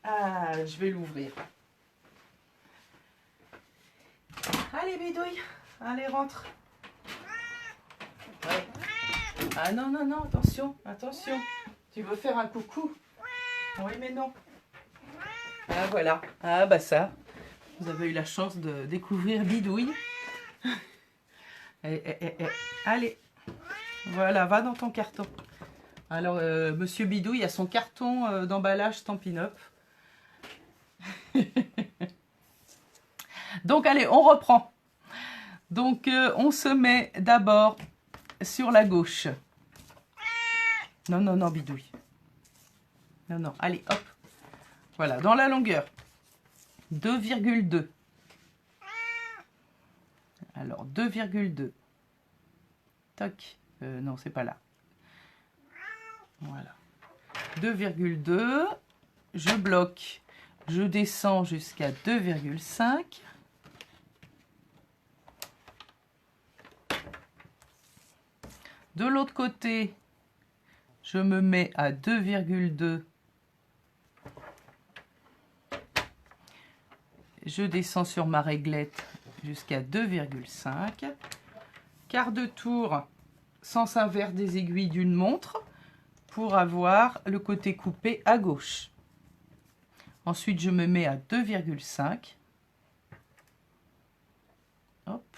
je vais l'ouvrir. Allez, Bidouille, allez, rentre. Ouais. Ah non, non, non, attention, attention. Tu veux faire un coucou? Oui, mais non. Ah, voilà. Ah, bah ça. Vous avez eu la chance de découvrir Bidouille. Allez. Voilà, va dans ton carton. Alors, Monsieur Bidouille a son carton d'emballage Stampin' Up. Donc, allez, on reprend. Donc, on se met d'abord sur la gauche. Non, non, non, Bidouille. Non, non, allez, hop. Voilà, dans la longueur. 2,2. Alors, 2,2. Toc. Non, c'est pas là. Voilà. 2,2. Je bloque. Je descends jusqu'à 2,5. De l'autre côté, je me mets à 2,2. Je descends sur ma réglette jusqu'à 2,5. Quart de tour sens inverse des aiguilles d'une montre pour avoir le côté coupé à gauche. Ensuite, je me mets à 2,5. Hop.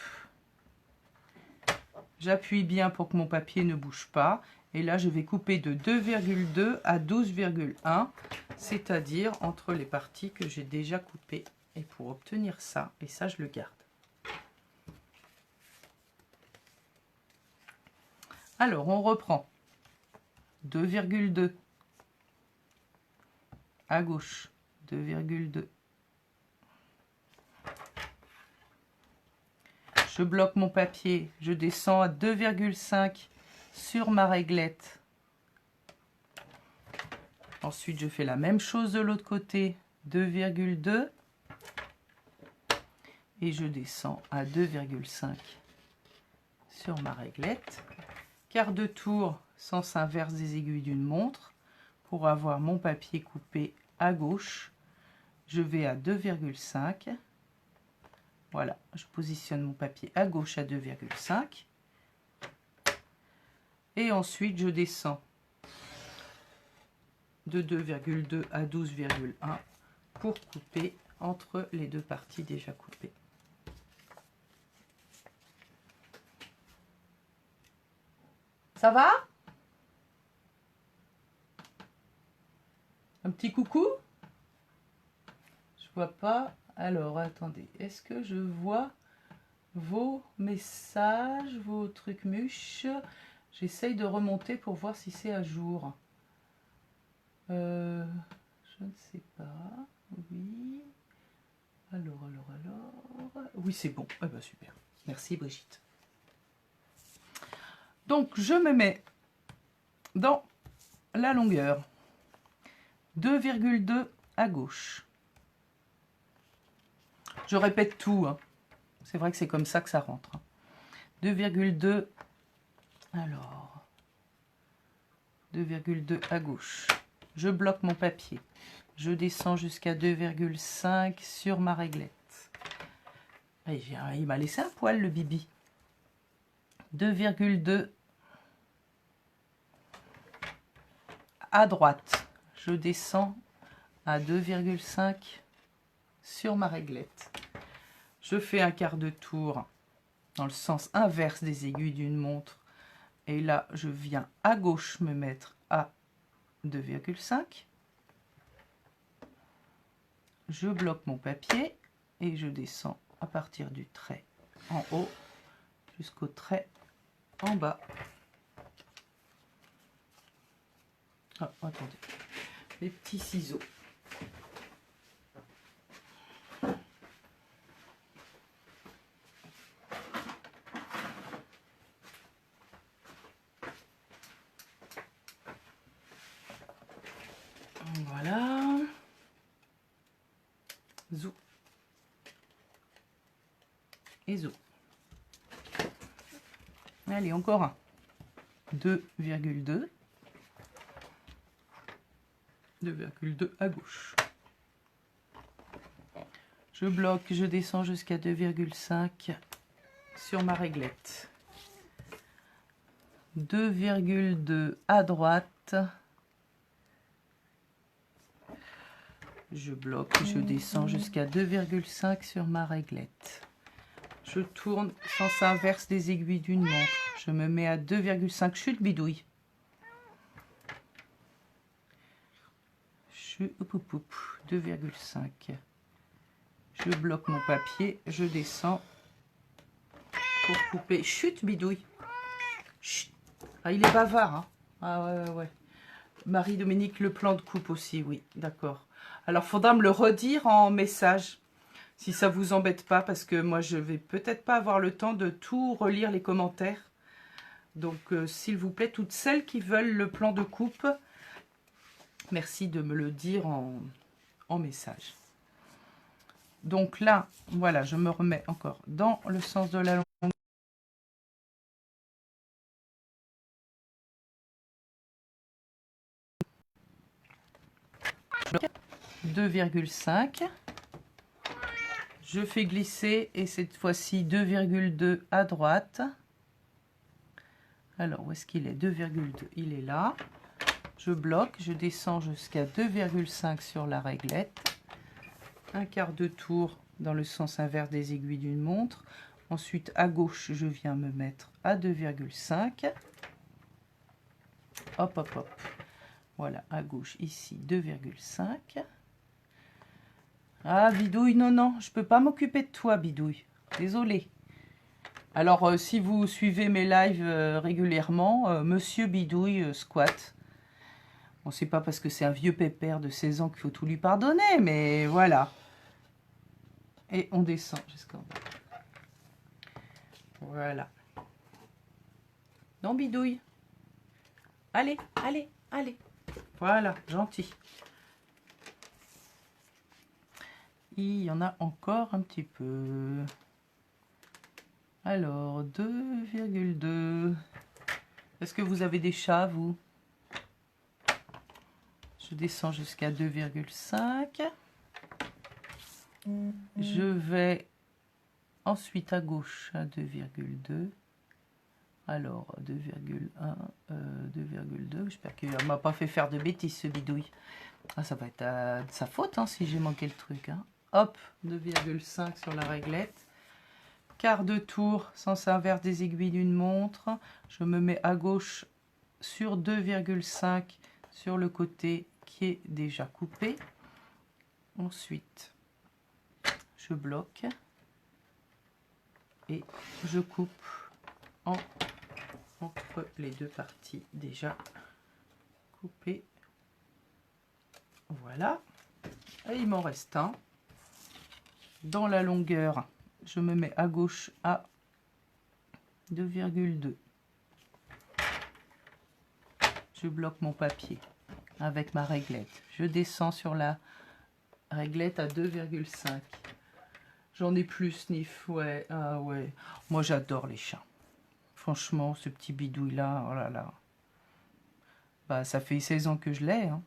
J'appuie bien pour que mon papier ne bouge pas. Et là, je vais couper de 2,2 à 12,1, c'est-à-dire entre les parties que j'ai déjà coupées. Et pour obtenir ça, et ça, je le garde. Alors, on reprend. 2,2 à gauche. 2,2. Je bloque mon papier, je descends à 2,5 sur ma réglette. Ensuite, je fais la même chose de l'autre côté, 2,2. Et je descends à 2,5 sur ma réglette. Quart de tour, sens inverse des aiguilles d'une montre. Pour avoir mon papier coupé à gauche, je vais à 2,5. Voilà, je positionne mon papier à gauche à 2,5. Et ensuite, je descends de 2,2 à 12,1 pour couper entre les deux parties déjà coupées. Ça va? Un petit coucou? Je vois pas. Alors, attendez. Est-ce que je vois vos messages, vos trucs mûches? J'essaye de remonter pour voir si c'est à jour. Je ne sais pas. Oui. Alors. Oui, c'est bon. Eh ben, super. Merci, Brigitte. Donc, je me mets dans la longueur. 2,2 à gauche. Je répète tout. Hein. C'est vrai que c'est comme ça que ça rentre. 2,2. Alors. 2,2 à gauche. Je bloque mon papier. Je descends jusqu'à 2,5 sur ma réglette. Et il m'a laissé un poil, le bibi. 2,2 à droite. Je descends à 2,5 sur ma réglette. Je fais un quart de tour dans le sens inverse des aiguilles d'une montre. Et là, je viens à gauche me mettre à 2,5. Je bloque mon papier et je descends à partir du trait en haut jusqu'au trait en bas. Ah, attendez, les petits ciseaux. Voilà. Zou. Et zou. Allez, encore un. 2,2. 2,2 à gauche. Je bloque, je descends jusqu'à 2,5 sur ma réglette. 2,2 à droite. Je bloque, je descends jusqu'à 2,5 sur ma réglette. Je tourne sens inverse des aiguilles d'une montre. Je me mets à 2,5. Chute bidouille. 2,5. Je bloque mon papier, je descends pour couper. Chute bidouille. Chut. Ah, il est bavard. Hein. Ah ouais. Marie-Dominique, le plan de coupe aussi, oui, d'accord. Alors, il faudra me le redire en message, si ça vous embête pas, parce que moi, je vais peut-être pas avoir le temps de tout relire les commentaires. Donc, s'il vous plaît, toutes celles qui veulent le plan de coupe, merci de me le dire en message. Donc là, voilà, je me remets encore dans le sens de la longueur. 2,5. Je fais glisser et cette fois-ci 2,2 à droite. Alors, où est-ce qu'il est? 2,2, il est là. Je bloque, je descends jusqu'à 2,5 sur la réglette. Un quart de tour dans le sens inverse des aiguilles d'une montre. Ensuite, à gauche, je viens me mettre à 2,5. Hop, hop, hop. Voilà, à gauche, ici, 2,5. Ah, Bidouille, non, non, je peux pas m'occuper de toi, Bidouille. Désolée. Alors, si vous suivez mes lives régulièrement, Monsieur Bidouille squatte. Bon, c'est pas parce que c'est un vieux pépère de 16 ans qu'il faut tout lui pardonner, mais voilà. Et on descend jusqu'en bas. Voilà. Non, Bidouille. Allez, allez, allez. Voilà, gentil. Il y en a encore un petit peu. Alors, 2,2. Est-ce que vous avez des chats, vous? Je descends jusqu'à 2,5. Je vais ensuite à gauche à 2,2. Alors, 2,1, 2,2. J'espère qu'il ne m'a pas fait faire de bêtises, ce bidouille. Ah, ça va être de sa faute, hein, si j'ai manqué le truc. Hein. Hop, 2,5 sur la réglette. Quart de tour, sens inverse des aiguilles d'une montre. Je me mets à gauche sur 2,5 sur le côté qui est déjà coupé. Ensuite, je bloque et je coupe entre les deux parties déjà coupées. Voilà. Et il m'en reste un. Dans la longueur, je me mets à gauche à 2,2. Je bloque mon papier avec ma réglette. Je descends sur la réglette à 2,5. J'en ai plus, Sniff. Ouais, ah ouais. Moi, j'adore les chats. Franchement, ce petit bidouille-là, oh là là. Bah, ça fait 16 ans que je l'ai. Hein.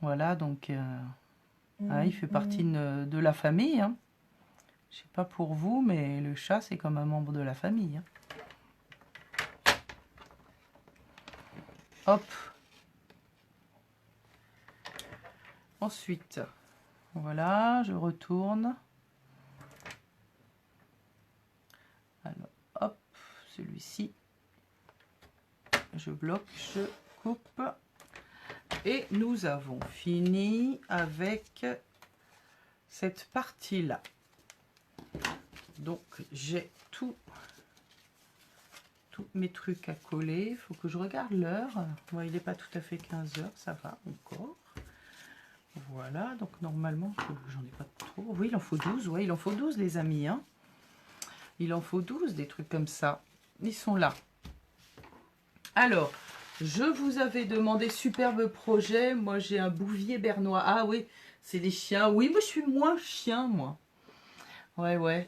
Voilà, donc... ah, il fait partie de la famille. Hein. Je sais pas pour vous, mais le chat, c'est comme un membre de la famille. Hein. Hop. Ensuite, voilà, je retourne. Alors, hop, celui-ci. Je bloque, je coupe. Et nous avons fini avec cette partie-là. Donc, j'ai tous mes trucs à coller. Il faut que je regarde l'heure. Ouais, il n'est pas tout à fait 15 heures, ça va encore. Voilà, donc normalement, j'en ai pas trop. Oui, il en faut 12. Oui, il en faut 12, les amis. Hein. Il en faut 12, des trucs comme ça. Ils sont là. Alors, je vous avais demandé superbe projet. Moi, j'ai un bouvier bernois. Ah oui, c'est des chiens. Oui, moi, je suis moins chien, moi. Ouais, ouais.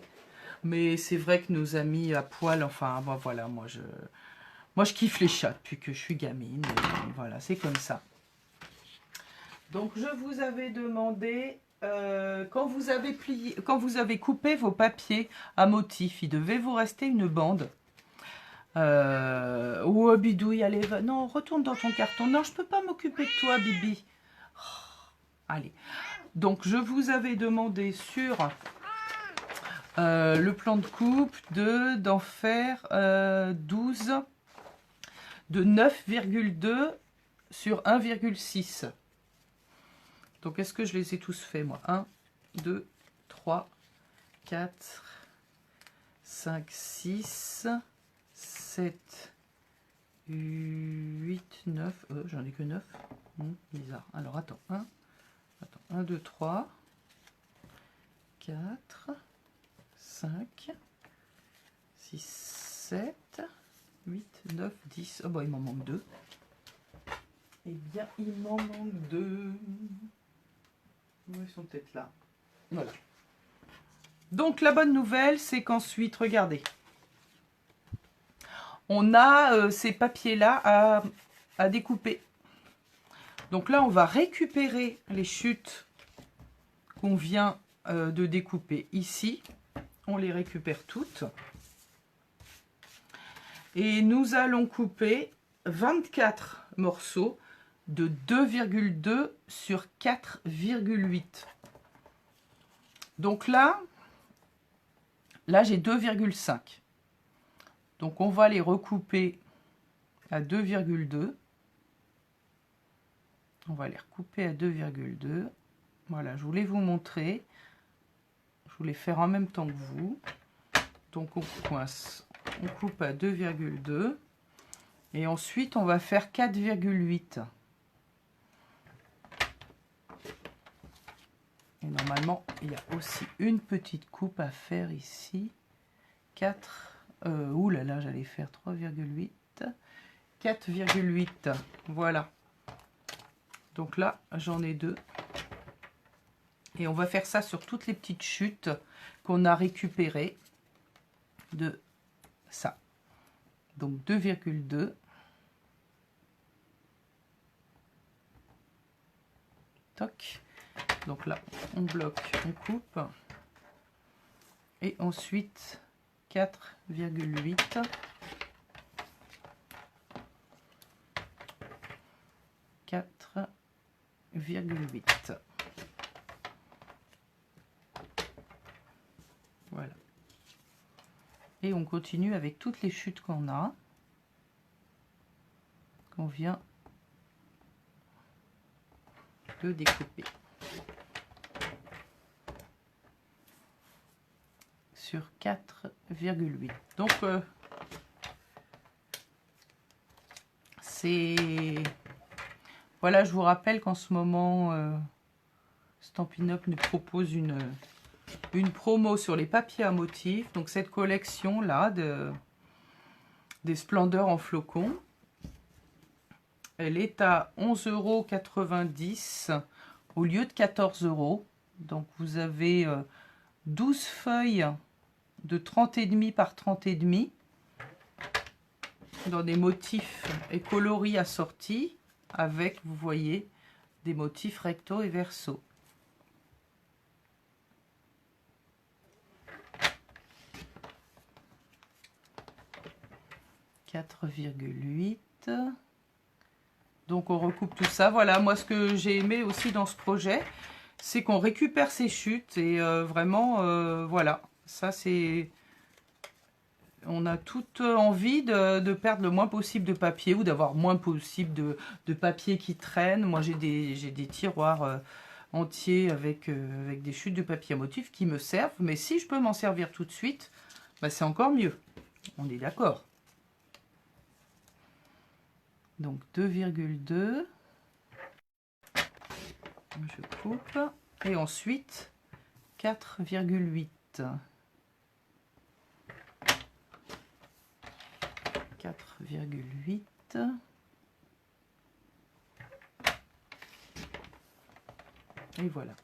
Mais c'est vrai que nos amis à poil, enfin, bon, voilà, moi, je kiffe les chats depuis que je suis gamine. Et voilà, c'est comme ça. Donc, je vous avais demandé, quand vous avez coupé vos papiers à motif, il devait vous rester une bande. Oh, bidouille, allez, va. Non, retourne dans ton carton. Non, je peux pas m'occuper de toi, Bibi. Oh, allez. Donc, je vous avais demandé sur le plan de coupe d'en faire 12 de 9,2 sur 1,6. Donc, est-ce que je les ai tous faits, moi? 1, 2, 3, 4, 5, 6, 7, 8, 9. J'en ai que 9. Bizarre. Alors, attends. 1, 2, 3, 4, 5, 6, 7, 8, 9, 10. Oh, bah, il m'en manque 2. Eh bien, il m'en manque 2. Ils sont peut-être là. Voilà. Donc, la bonne nouvelle, c'est qu'ensuite, regardez. On a ces papiers-là à découper. Donc là, on va récupérer les chutes qu'on vient de découper ici. On les récupère toutes. Et nous allons couper 24 morceaux de 2,2 sur 4,8. Donc là j'ai 2,5. Donc on va les recouper à 2,2. On va les recouper à 2,2. Voilà, je voulais vous montrer. Je voulais faire en même temps que vous. Donc on coince, on coupe à 2,2. Et ensuite, on va faire 4,8. Et normalement, il y a aussi une petite coupe à faire ici. 4. Ouh là là, j'allais faire 3,8. 4,8. Voilà. Donc là, j'en ai 2. Et on va faire ça sur toutes les petites chutes qu'on a récupérées de ça. Donc 2,2. Toc. Donc là, on bloque, on coupe. Et ensuite, 4,8. 4,8. Voilà. Et on continue avec toutes les chutes qu'on a, qu'on vient de découper. Sur 4,8. Donc c'est... Voilà, je vous rappelle qu'en ce moment, Stampin' Up nous propose une promo sur les papiers à motifs. Donc cette collection-là des splendeurs en flocons, elle est à 11,90 € au lieu de 14 €. Donc vous avez 12 feuilles de 30,5 par 30,5 dans des motifs et coloris assortis avec, vous voyez, des motifs recto et verso. « 4,8 ». Donc on recoupe tout ça. Voilà, moi ce que j'ai aimé aussi dans ce projet, c'est qu'on récupère ces chutes et vraiment, voilà, ça c'est... On a toute envie de perdre le moins possible de papier ou d'avoir moins possible de papier qui traîne. Moi j'ai des tiroirs entiers avec des chutes de papier à motif qui me servent, mais si je peux m'en servir tout de suite, bah, c'est encore mieux. On est d'accord. Donc 2,2. Je coupe. Et ensuite 4,8. 4,8. Et voilà.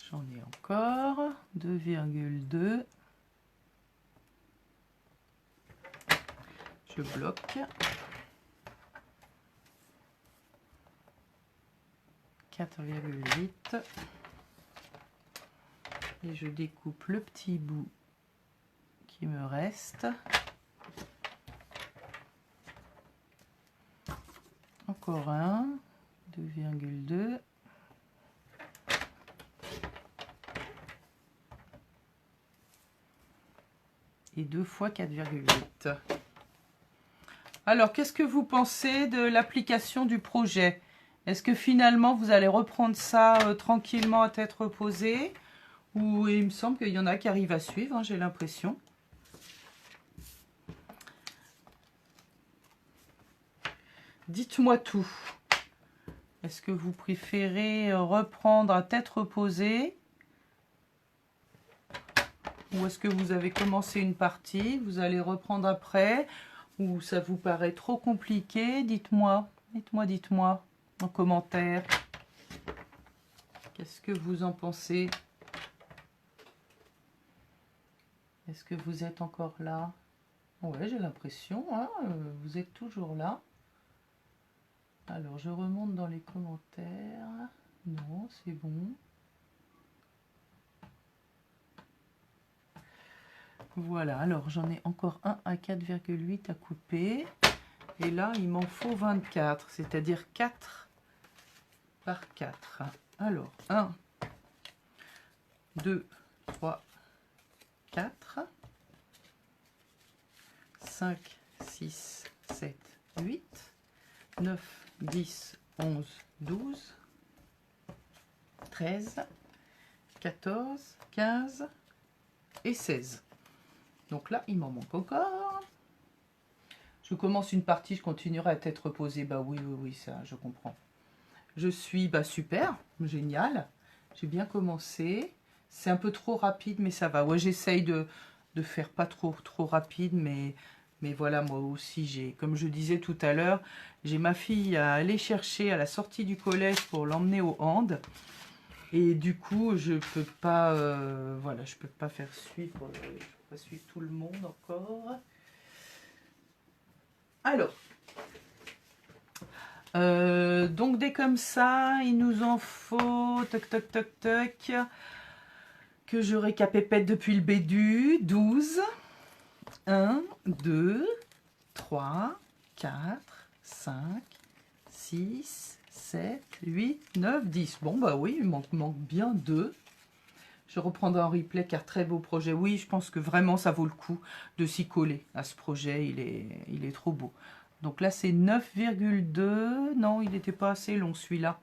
J'en ai encore 2,2. Je bloque. 4,8. Et je découpe le petit bout qui me reste. Encore un. 2,2. Et 2 fois 4,8. Alors, qu'est-ce que vous pensez de l'application du projet? Est-ce que finalement, vous allez reprendre ça tranquillement à tête reposée? Ou il me semble qu'il y en a qui arrivent à suivre, hein, j'ai l'impression. Dites-moi tout. Est-ce que vous préférez reprendre à tête reposée? Ou est-ce que vous avez commencé une partie, vous allez reprendre après? Ou ça vous paraît trop compliqué? Dites-moi, dites-moi en commentaire. Qu'est-ce que vous en pensez? Est-ce que vous êtes encore là? Ouais, j'ai l'impression, hein, vous êtes toujours là. Alors, je remonte dans les commentaires. Non, c'est bon. Voilà, alors j'en ai encore un à 4,8 à couper. Et là, il m'en faut 24, c'est-à-dire 4 par 4. Alors, 1, 2, 3, 4, 5, 6, 7, 8, 9, 10, 11, 12, 13, 14, 15 et 16. Donc là, il m'en manque encore. Je commence une partie, je continuerai à tête reposée. Bah oui, oui, oui, ça, je comprends. Je suis, bah super, génial. J'ai bien commencé. C'est un peu trop rapide, mais ça va. Ouais, j'essaye de faire pas trop rapide, mais voilà, moi aussi, j'ai, comme je disais tout à l'heure, j'ai ma fille à aller chercher à la sortie du collège pour l'emmener au hand. Et du coup, je peux pas, voilà, je peux pas faire suivre, je peux pas suivre tout le monde encore. Alors, donc dès comme ça, il nous en faut, toc toc toc toc, que je récapépète depuis le bédu, 12, 1, 2, 3, 4, 5, 6, 7, 8, 9, 10. Bon bah oui, il manque bien 2. Je reprendrai en replay car très beau projet. Oui, je pense que vraiment ça vaut le coup de s'y coller à ce projet, il est trop beau. Donc là c'est 9,2. Non, il n'était pas assez long celui-là.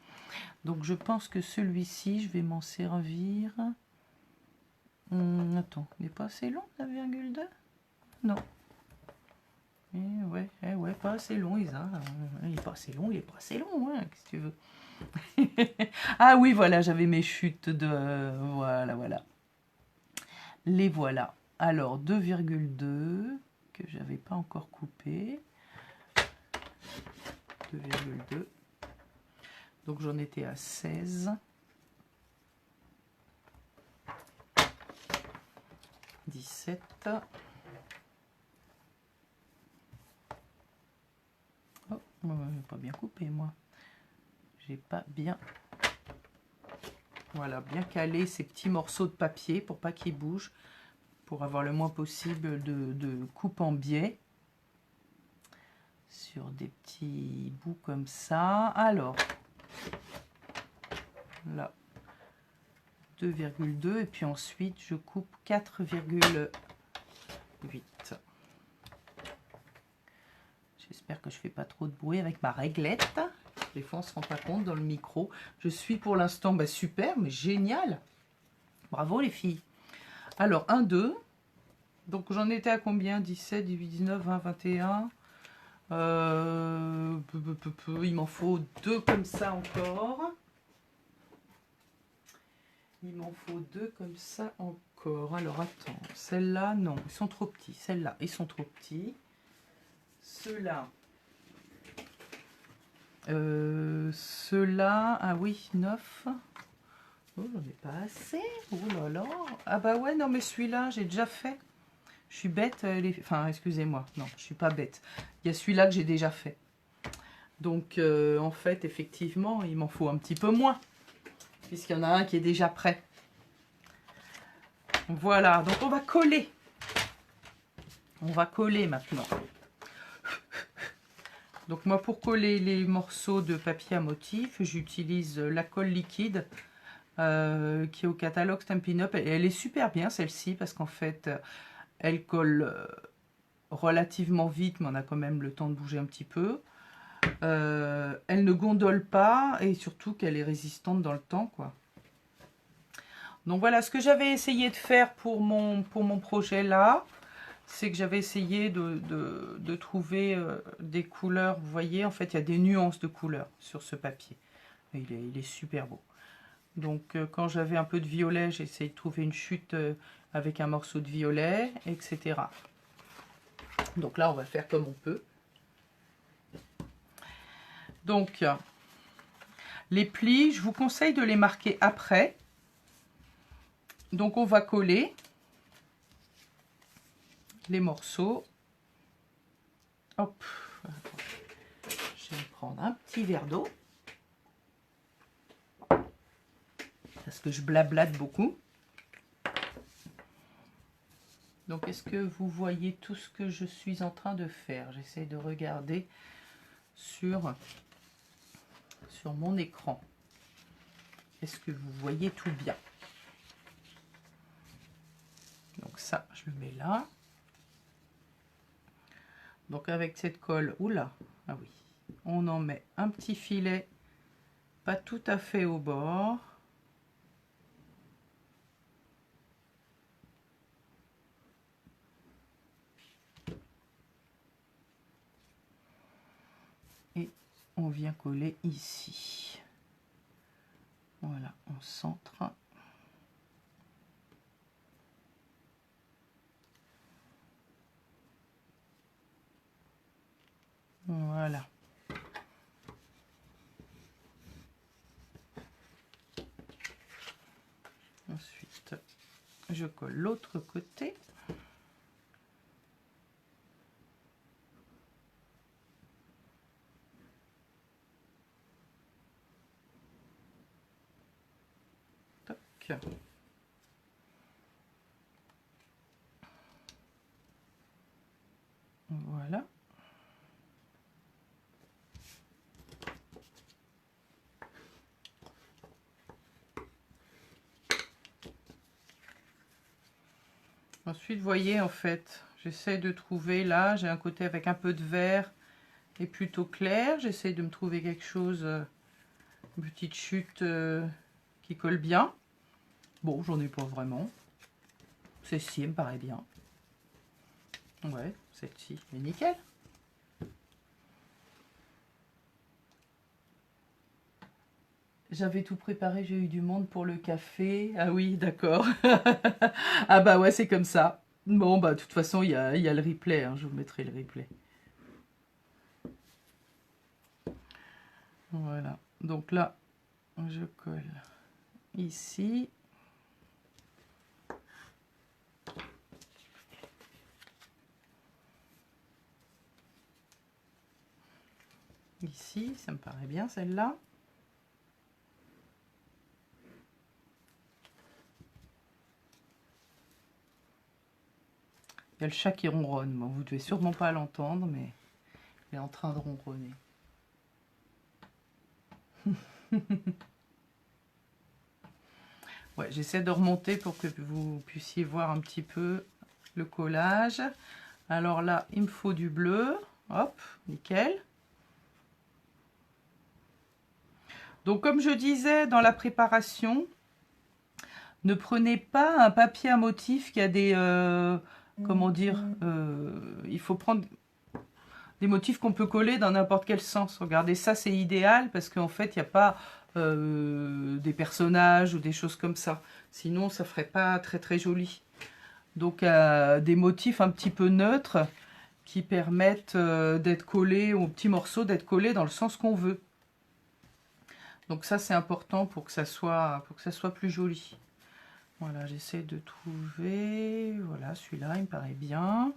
Donc je pense que celui-ci, je vais m'en servir. Attends, il n'est pas assez long, 9,2? Non. Ouais, pas assez long, Isa. Il n'est pas assez long, il n'est pas assez long, hein, qu'est-ce que tu veux. Ah oui, voilà, j'avais mes chutes de... Voilà. Les voilà. Alors, 2,2 que j'avais pas encore coupé. 2,2. Donc, j'en étais à 16. 17. Oh, j'ai pas bien coupé, moi. J'ai pas bien... Voilà, bien calé ces petits morceaux de papier pour pas qu'ils bougent, pour avoir le moins possible de coupe en biais sur des petits bouts comme ça. Alors, là, 2,2 et puis ensuite je coupe 4,8. J'espère que je fais pas trop de bruit avec ma réglette. Des fois on se rend pas compte dans le micro. Je suis pour l'instant super, mais génial. Bravo les filles. Alors 1, 2. Donc j'en étais à combien? 17, 18, 19, 20, 21. Il m'en faut 2 comme ça encore. Il m'en faut 2 comme ça encore. Alors attends, celle-là, non, ils sont trop petits. Celle-là, ils sont trop petits. Ceux-là. Ceux-là, ah oui, 9. Oh, j'en ai pas assez. Oh là là. Ah bah ouais, non mais celui-là, j'ai déjà fait. Je suis bête, enfin excusez-moi, non, je suis pas bête. Il y a celui-là que j'ai déjà fait. Donc en fait, effectivement, il m'en faut un petit peu moins. Puisqu'il y en a un qui est déjà prêt. Voilà, donc on va coller. On va coller maintenant. Donc moi, pour coller les morceaux de papier à motif, j'utilise la colle liquide qui est au catalogue Stampin' Up. Et elle est super bien celle-ci parce qu'en fait, elle colle relativement vite, mais on a quand même le temps de bouger un petit peu. Elle ne gondole pas et surtout qu'elle est résistante dans le temps, quoi. Donc voilà, ce que j'avais essayé de faire pour mon projet là, c'est que j'avais essayé de trouver des couleurs. Vous voyez, en fait, il y a des nuances de couleurs sur ce papier. Et il est super beau. Donc quand j'avais un peu de violet, j'ai essayé de trouver une chute avec un morceau de violet, etc. Donc là, on va faire comme on peut. Donc, les plis, je vous conseille de les marquer après. Donc, on va coller les morceaux. Hop. Je vais me prendre un petit verre d'eau. Parce que je blablate beaucoup. Donc, est-ce que vous voyez tout ce que je suis en train de faire? J'essaie de regarder sur mon écran. Est-ce que vous voyez tout bien? Donc ça, je le mets là. Donc avec cette colle, oula, ah oui, on en met un petit filet, pas tout à fait au bord. Et on vient coller ici. Voilà, on centre. Voilà. Ensuite, je colle l'autre côté. Toc. Voilà. Ensuite, vous voyez, en fait, j'essaie de trouver, là, j'ai un côté avec un peu de vert et plutôt clair. J'essaie de me trouver quelque chose, une petite chute qui colle bien. Bon, j'en ai pas vraiment. Celle-ci, elle me paraît bien. Ouais, celle-ci, mais nickel. J'avais tout préparé, j'ai eu du monde pour le café. Ah oui, d'accord. Ah bah ouais, c'est comme ça. Bon, bah de toute façon, il y a le replay, hein, je vous mettrai le replay. Voilà. Donc là, je colle ici. Ici, ça me paraît bien celle-là. Il y a le chat qui ronronne. Bon, vous ne devez sûrement pas l'entendre, mais il est en train de ronronner. Ouais, j'essaie de remonter pour que vous puissiez voir un petit peu le collage. Alors là, il me faut du bleu. Hop, nickel. Donc, comme je disais dans la préparation, ne prenez pas un papier à motif qui a des... comment dire, il faut prendre des motifs qu'on peut coller dans n'importe quel sens. Regardez, ça c'est idéal parce qu'en fait, il n'y a pas des personnages ou des choses comme ça. Sinon, ça ferait pas très très joli. Donc, des motifs un petit peu neutres qui permettent d'être collés aux petits morceaux, d'être collés dans le sens qu'on veut. Donc ça, c'est important pour que ça soit plus joli. Voilà, j'essaie de trouver... Voilà, celui-là, il me paraît bien.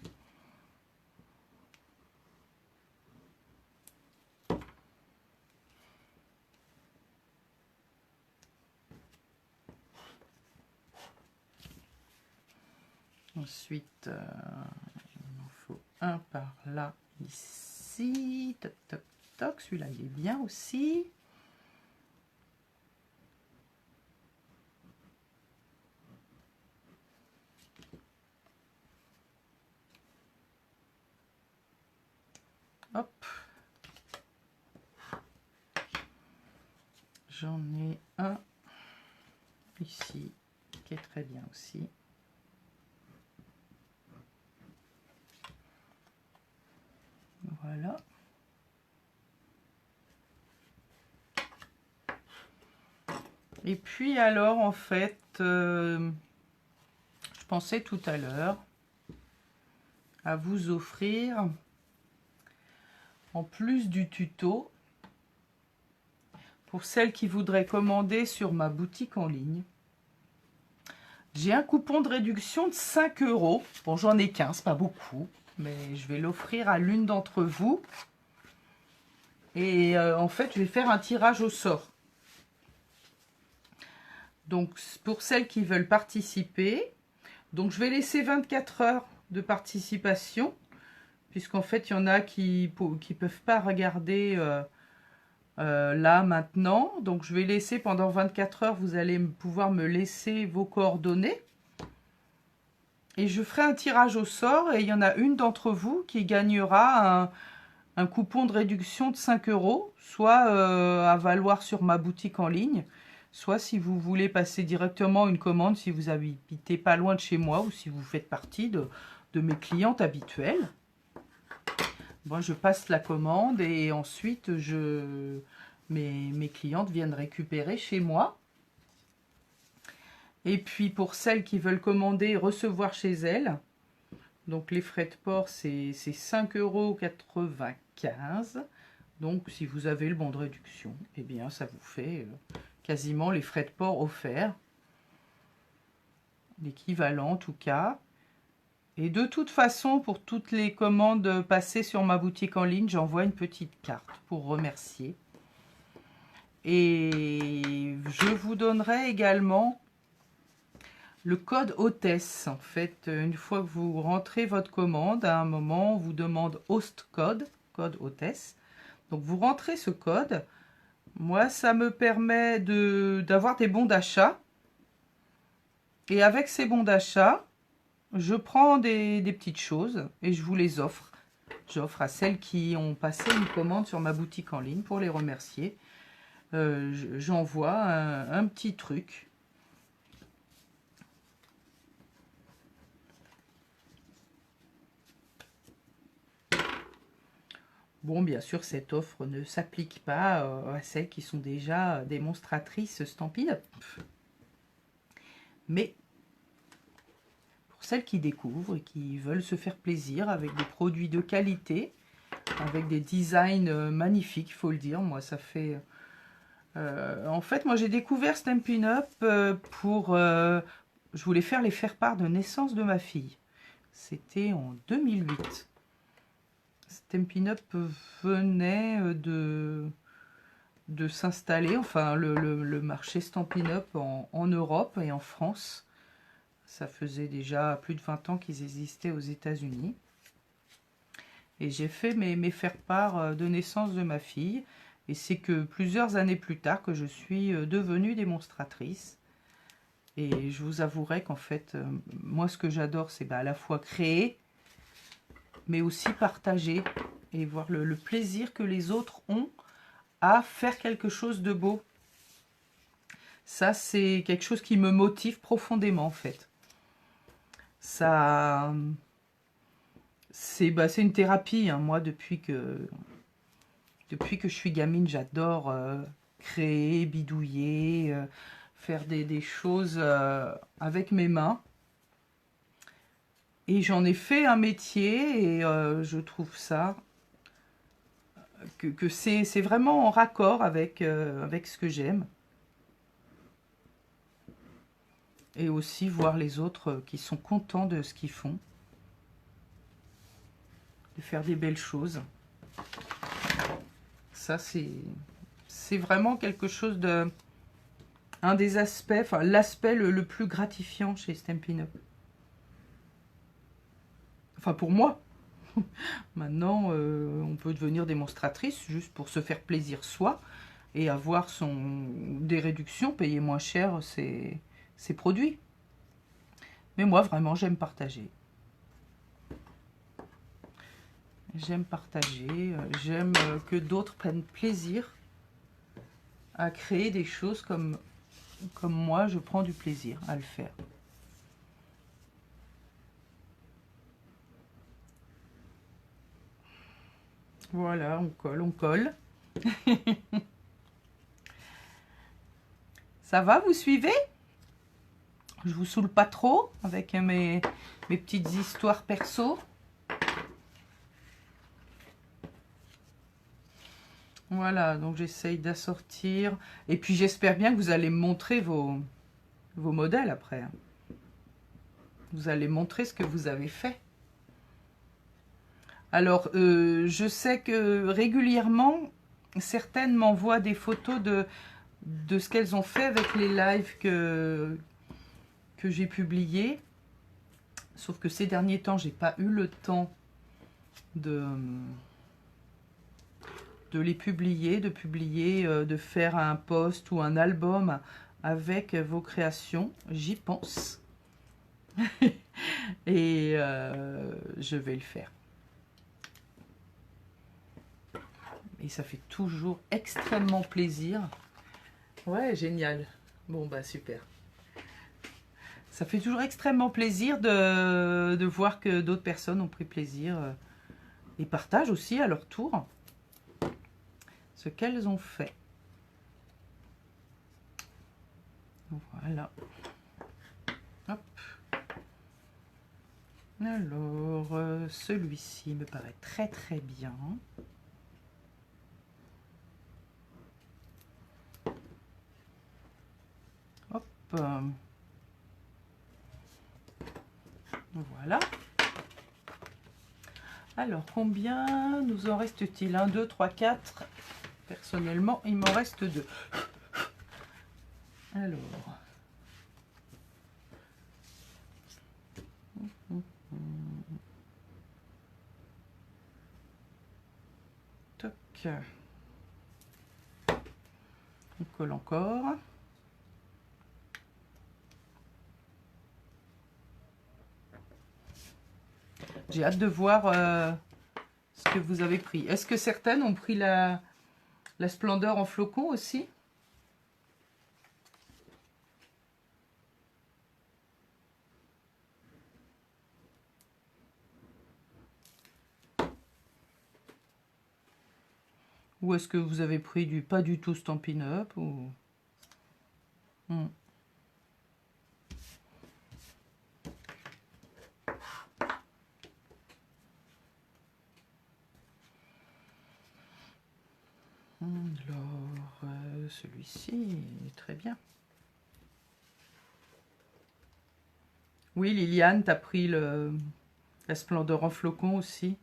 Ensuite, il en faut un par là, ici. Toc, toc, toc. Celui-là, il est bien aussi. Hop. J'en ai un ici, qui est très bien aussi. Voilà. Et puis alors, en fait, je pensais tout à l'heure à vous offrir, en plus du tuto, pour celles qui voudraient commander sur ma boutique en ligne, j'ai un coupon de réduction de 5 €. Bon, j'en ai qu'un, c'est pas beaucoup, mais je vais l'offrir à l'une d'entre vous. Et en fait, je vais faire un tirage au sort. Donc, pour celles qui veulent participer, Donc je vais laisser 24 heures de participation, puisqu'en fait il y en a qui peuvent pas regarder là maintenant. Donc je vais laisser pendant 24 heures, vous allez pouvoir me laisser vos coordonnées. Et je ferai un tirage au sort et il y en a une d'entre vous qui gagnera un coupon de réduction de 5 €, soit à valoir sur ma boutique en ligne, soit si vous voulez passer directement une commande, si vous habitez pas loin de chez moi ou si vous faites partie de mes clientes habituelles. Moi, je passe la commande et ensuite mes clientes viennent récupérer chez moi. Et puis pour celles qui veulent commander et recevoir chez elles, donc les frais de port c'est 5,95 €. Donc si vous avez le bon de réduction, eh bien ça vous fait quasiment les frais de port offerts. L'équivalent en tout cas. Et de toute façon, pour toutes les commandes passées sur ma boutique en ligne, j'envoie une petite carte pour remercier. Et je vous donnerai également le code hôtesse. En fait, une fois que vous rentrez votre commande, à un moment, on vous demande host code, code hôtesse. Donc vous rentrez ce code. Moi, ça me permet d'avoir des bons d'achat. Et avec ces bons d'achat, je prends des petites choses et je vous les offre. J'offre à celles qui ont passé une commande sur ma boutique en ligne pour les remercier. J'envoie un petit truc. Bon, bien sûr, cette offre ne s'applique pas à celles qui sont déjà démonstratrices Stampin' Up. Mais pour celles qui découvrent et qui veulent se faire plaisir avec des produits de qualité, avec des designs magnifiques, il faut le dire. Moi, ça fait... en fait, moi, j'ai découvert Stampin' Up pour... je voulais faire les faire-part de naissance de ma fille. C'était en 2008. Stampin' Up venait de s'installer, enfin le marché Stampin' Up en Europe et en France. Ça faisait déjà plus de 20 ans qu'ils existaient aux États-Unis. Et j'ai fait mes faire-part de naissance de ma fille. Et c'est que plusieurs années plus tard que je suis devenue démonstratrice. Et je vous avouerai qu'en fait, moi ce que j'adore, c'est à la fois créer, mais aussi partager et voir le plaisir que les autres ont à faire quelque chose de beau. Ça, c'est quelque chose qui me motive profondément, en fait. Ça, c'est une thérapie, hein. Moi, depuis que je suis gamine, j'adore créer, bidouiller, faire des choses avec mes mains. Et j'en ai fait un métier et je trouve ça que c'est vraiment en raccord avec ce que j'aime. Et aussi voir les autres qui sont contents de ce qu'ils font. De faire des belles choses. Ça, c'est vraiment quelque chose de... Un des aspects, enfin l'aspect le plus gratifiant chez Stampin' Up. Enfin pour moi. Maintenant, on peut devenir démonstratrice juste pour se faire plaisir soi et avoir des réductions, payer moins cher ses produits. Mais moi, vraiment, j'aime partager. J'aime partager, j'aime que d'autres prennent plaisir à créer des choses comme moi, je prends du plaisir à le faire. Voilà, on colle, on colle. Ça va, vous suivez? Je vous saoule pas trop avec mes petites histoires perso. Voilà, donc j'essaye d'assortir. Et puis j'espère bien que vous allez me montrer vos modèles après. Vous allez montrer ce que vous avez fait. Alors, je sais que régulièrement, certaines m'envoient des photos de ce qu'elles ont fait avec les lives que j'ai publiés. Sauf que ces derniers temps, j'ai pas eu le temps de les publier, de faire un post ou un album avec vos créations. J'y pense. Et je vais le faire. Et ça fait toujours extrêmement plaisir. Ouais, génial. Bon, bah super. Ça fait toujours extrêmement plaisir de voir que d'autres personnes ont pris plaisir et partagent aussi à leur tour ce qu'elles ont fait. Voilà. Hop. Alors, celui-ci me paraît très très bien. Hop. Voilà. Alors, combien nous en reste-t-il? 1, 2, 3, 4. Personnellement, il m'en reste 2. Alors. Toc. On colle encore. J'ai hâte de voir ce que vous avez pris. Est-ce que certaines ont pris la splendeur en flocon aussi? Ou est-ce que vous avez pris du pas du tout Stampin' Up ou... Alors, celui-ci est très bien. Oui, Liliane, t'as pris la splendeur en flocon aussi.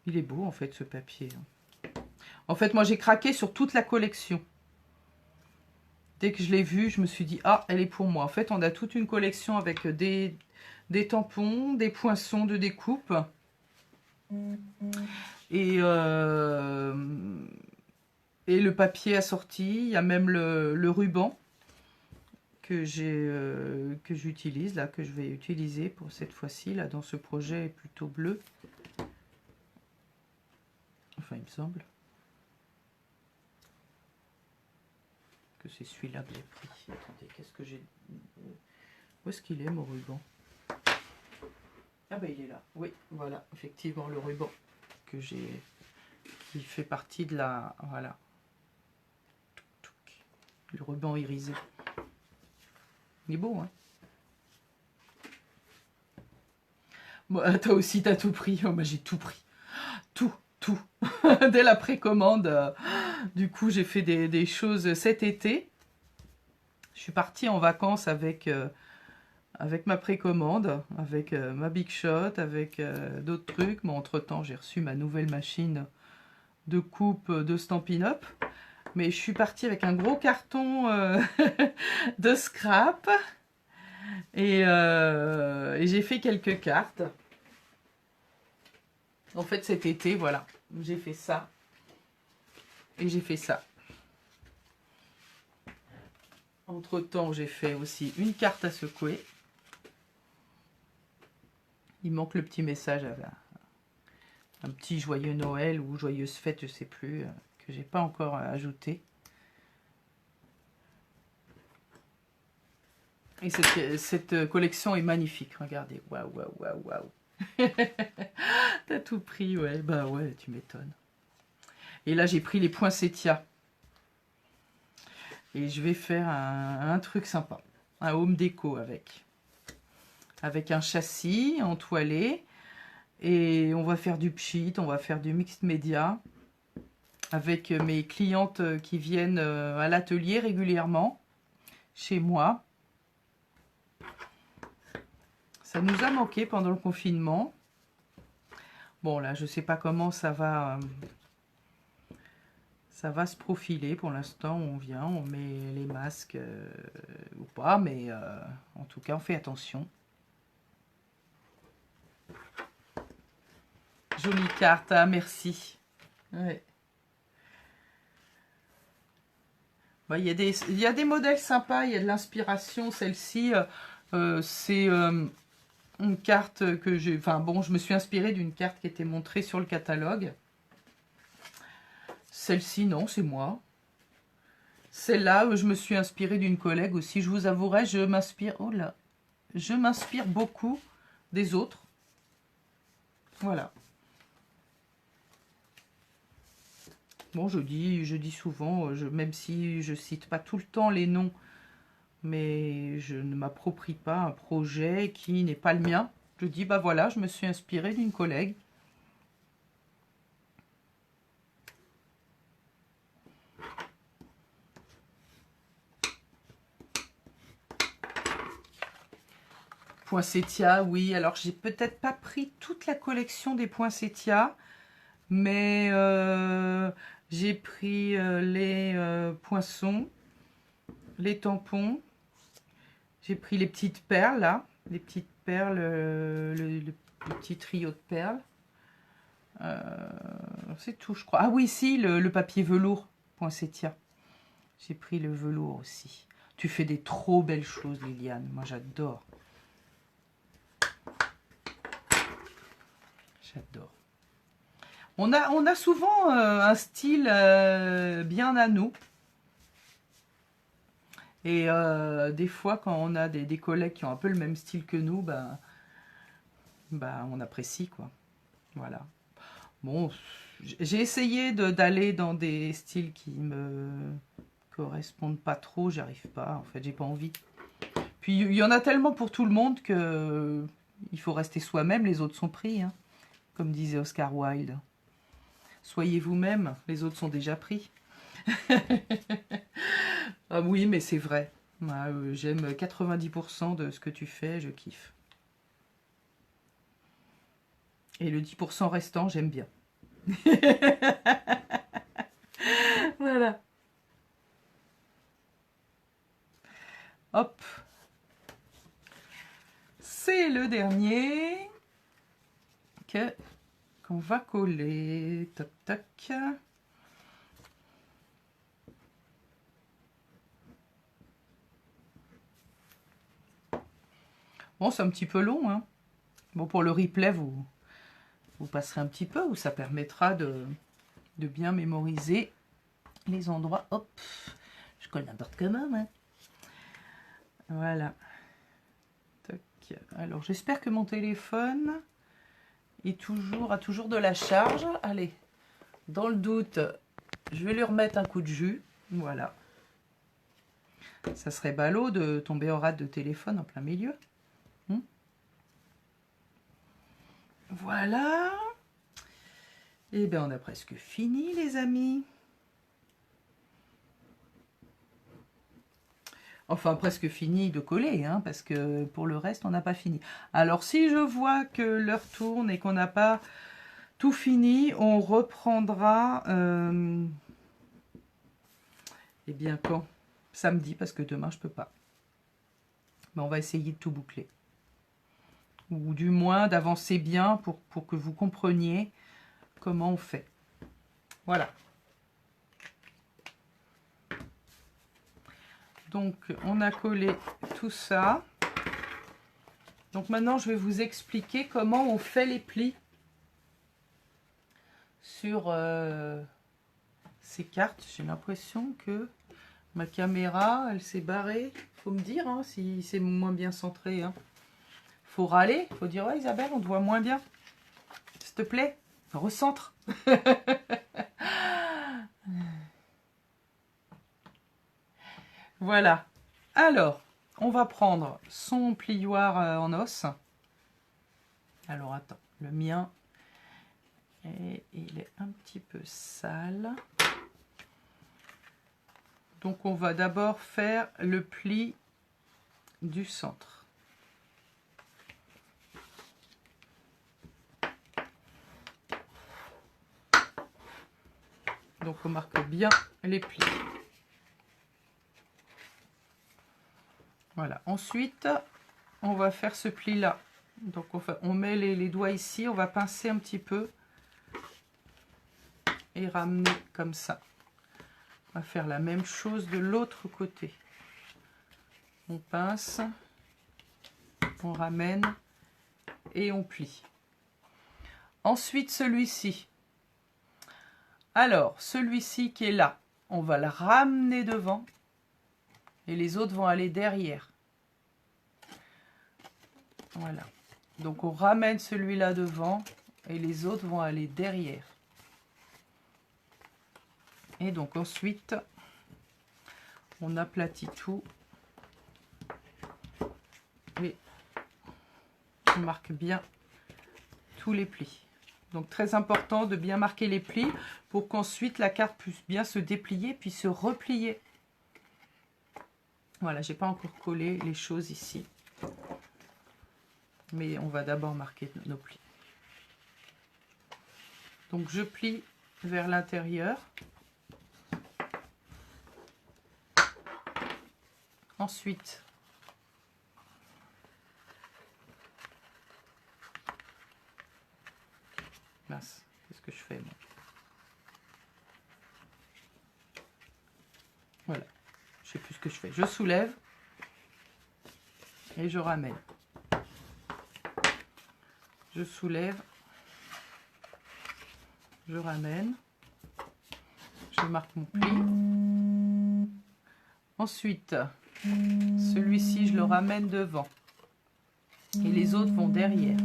Il est beau en fait ce papier. En fait, moi j'ai craqué sur toute la collection. Dès que je l'ai vu, je me suis dit, ah, elle est pour moi. En fait, on a toute une collection avec des tampons, des poinçons de découpe. Et le papier assorti. Il y a même le ruban que j'utilise, là, que je vais utiliser pour cette fois-ci, là, dans ce projet plutôt bleu. Enfin, il me semble que c'est celui-là que j'ai pris. Attendez, qu'est-ce que j'ai... Où est-ce qu'il est, mon ruban? Ah ben, il est là. Oui, voilà, effectivement, le ruban que j'ai... qui fait partie de la... Voilà. Le ruban irisé. Il est beau, hein? Bon, toi aussi, t'as tout pris. Oh, bah, j'ai tout pris. Tout. Dès la précommande. Du coup, j'ai fait des choses cet été. Je suis partie en vacances avec ma précommande, avec ma Big Shot, avec d'autres trucs. Mais entre-temps, j'ai reçu ma nouvelle machine de coupe de Stampin' Up. Mais je suis partie avec un gros carton de scrap. Et j'ai fait quelques cartes. En fait, cet été, voilà. J'ai fait ça. Et j'ai fait ça. Entre-temps, j'ai fait aussi une carte à secouer. Il manque le petit message avec un petit joyeux Noël ou joyeuse fête, je sais plus, que j'ai pas encore ajouté. Et cette collection est magnifique. Regardez, waouh, waouh, waouh, waouh. T'as tout pris, ouais. Bah ouais, tu m'étonnes. Et là, j'ai pris les poinsettias. Et je vais faire un truc sympa. Un home déco avec. Avec un châssis entoilé. Et on va faire du pchit, on va faire du mixed media. Avec mes clientes qui viennent à l'atelier régulièrement. Chez moi. Ça nous a manqué pendant le confinement. Bon, là, je ne sais pas comment ça va se profiler. Pour l'instant, on vient, on met les masques ou pas, mais en tout cas, on fait attention. Jolie carte, ah, merci. Ouais. Bah, il y a des modèles sympas, il y a de l'inspiration. Celle-ci, c'est une carte que j'ai... Enfin bon, je me suis inspirée d'une carte qui était montrée sur le catalogue. Celle-ci, non, c'est moi. Celle-là, je me suis inspirée d'une collègue aussi. Je vous avouerai, je m'inspire... Oh là, je m'inspire beaucoup des autres. Voilà. Bon, je dis souvent, même si je cite pas tout le temps les noms, mais je ne m'approprie pas un projet qui n'est pas le mien. Je dis, bah voilà, je me suis inspirée d'une collègue. Poinsettia, oui. Alors, j'ai peut-être pas pris toute la collection des poinsettias, mais j'ai pris les poinçons, les tampons. J'ai pris les petites perles, là. Les petites perles, le petit trio de perles. C'est tout, je crois. Ah oui, si, le papier velours, poinsettia. J'ai pris le velours aussi. Tu fais des trop belles choses, Liliane. Moi, j'adore. J'adore. On a souvent un style bien à nous. Et des fois, quand on a des collègues qui ont un peu le même style que nous, bah, on apprécie, quoi. Voilà. Bon, j'ai essayé d'aller dans des styles qui me correspondent pas trop. J'y arrive pas, en fait, j'ai pas envie. Puis, il y en a tellement pour tout le monde que il faut rester soi-même, les autres sont pris, hein, comme disait Oscar Wilde. Soyez vous-même, les autres sont déjà pris. Ah oui, mais c'est vrai. Moi, j'aime 90% de ce que tu fais, je kiffe. Et le 10% restant, j'aime bien. Voilà. Hop. C'est le dernier qu'on va coller. Toc, toc. Bon, c'est un petit peu long, hein. Bon, pour le replay, vous passerez un petit peu, où ça permettra de bien mémoriser les endroits. Hop, je colle n'importe comment, hein. Voilà. Toc. Alors, j'espère que mon téléphone a toujours de la charge. Allez, dans le doute, je vais lui remettre un coup de jus. Voilà. Ça serait ballot de tomber en rate de téléphone en plein milieu. Voilà. Et bien, on a presque fini, les amis. Enfin, presque fini de coller, hein, parce que pour le reste, on n'a pas fini. Alors, si je vois que l'heure tourne et qu'on n'a pas tout fini, on reprendra... eh bien, quand? Samedi, parce que demain, je peux pas. Mais on va essayer de tout boucler. Ou du moins d'avancer bien pour que vous compreniez comment on fait. Voilà. Donc, on a collé tout ça. Donc, maintenant, je vais vous expliquer comment on fait les plis sur ces cartes. J'ai l'impression que ma caméra, elle s'est barrée. Faut me dire hein, si c'est moins bien centré. Hein. Faut râler. Faut dire, ouais, Isabelle, on te voit moins bien. S'il te plaît, recentre. Voilà. Alors, on va prendre son plioir en os. Alors, attends, le mien, et il est un petit peu sale. Donc, on va d'abord faire le pli du centre. Donc, on marque bien les plis. Voilà. Ensuite, on va faire ce pli-là. Donc, on met les doigts ici. On va pincer un petit peu et ramener comme ça. On va faire la même chose de l'autre côté. On pince, on ramène et on plie. Ensuite, celui-ci. Alors, celui-ci qui est là, on va le ramener devant et les autres vont aller derrière. Voilà. Donc, on ramène celui-là devant et les autres vont aller derrière. Et donc, ensuite, on aplatit tout et on marque bien tous les plis. Donc très important de bien marquer les plis pour qu'ensuite la carte puisse bien se déplier puis se replier. Voilà, j'ai pas encore collé les choses ici. Mais on va d'abord marquer nos plis. Donc je plie vers l'intérieur. Ensuite, mince, qu'est-ce que je fais moi? Voilà, je sais plus ce que je fais. Je soulève et je ramène. Je soulève, je ramène, je marque mon pli. Ensuite, celui-ci, je le ramène devant et les autres vont derrière.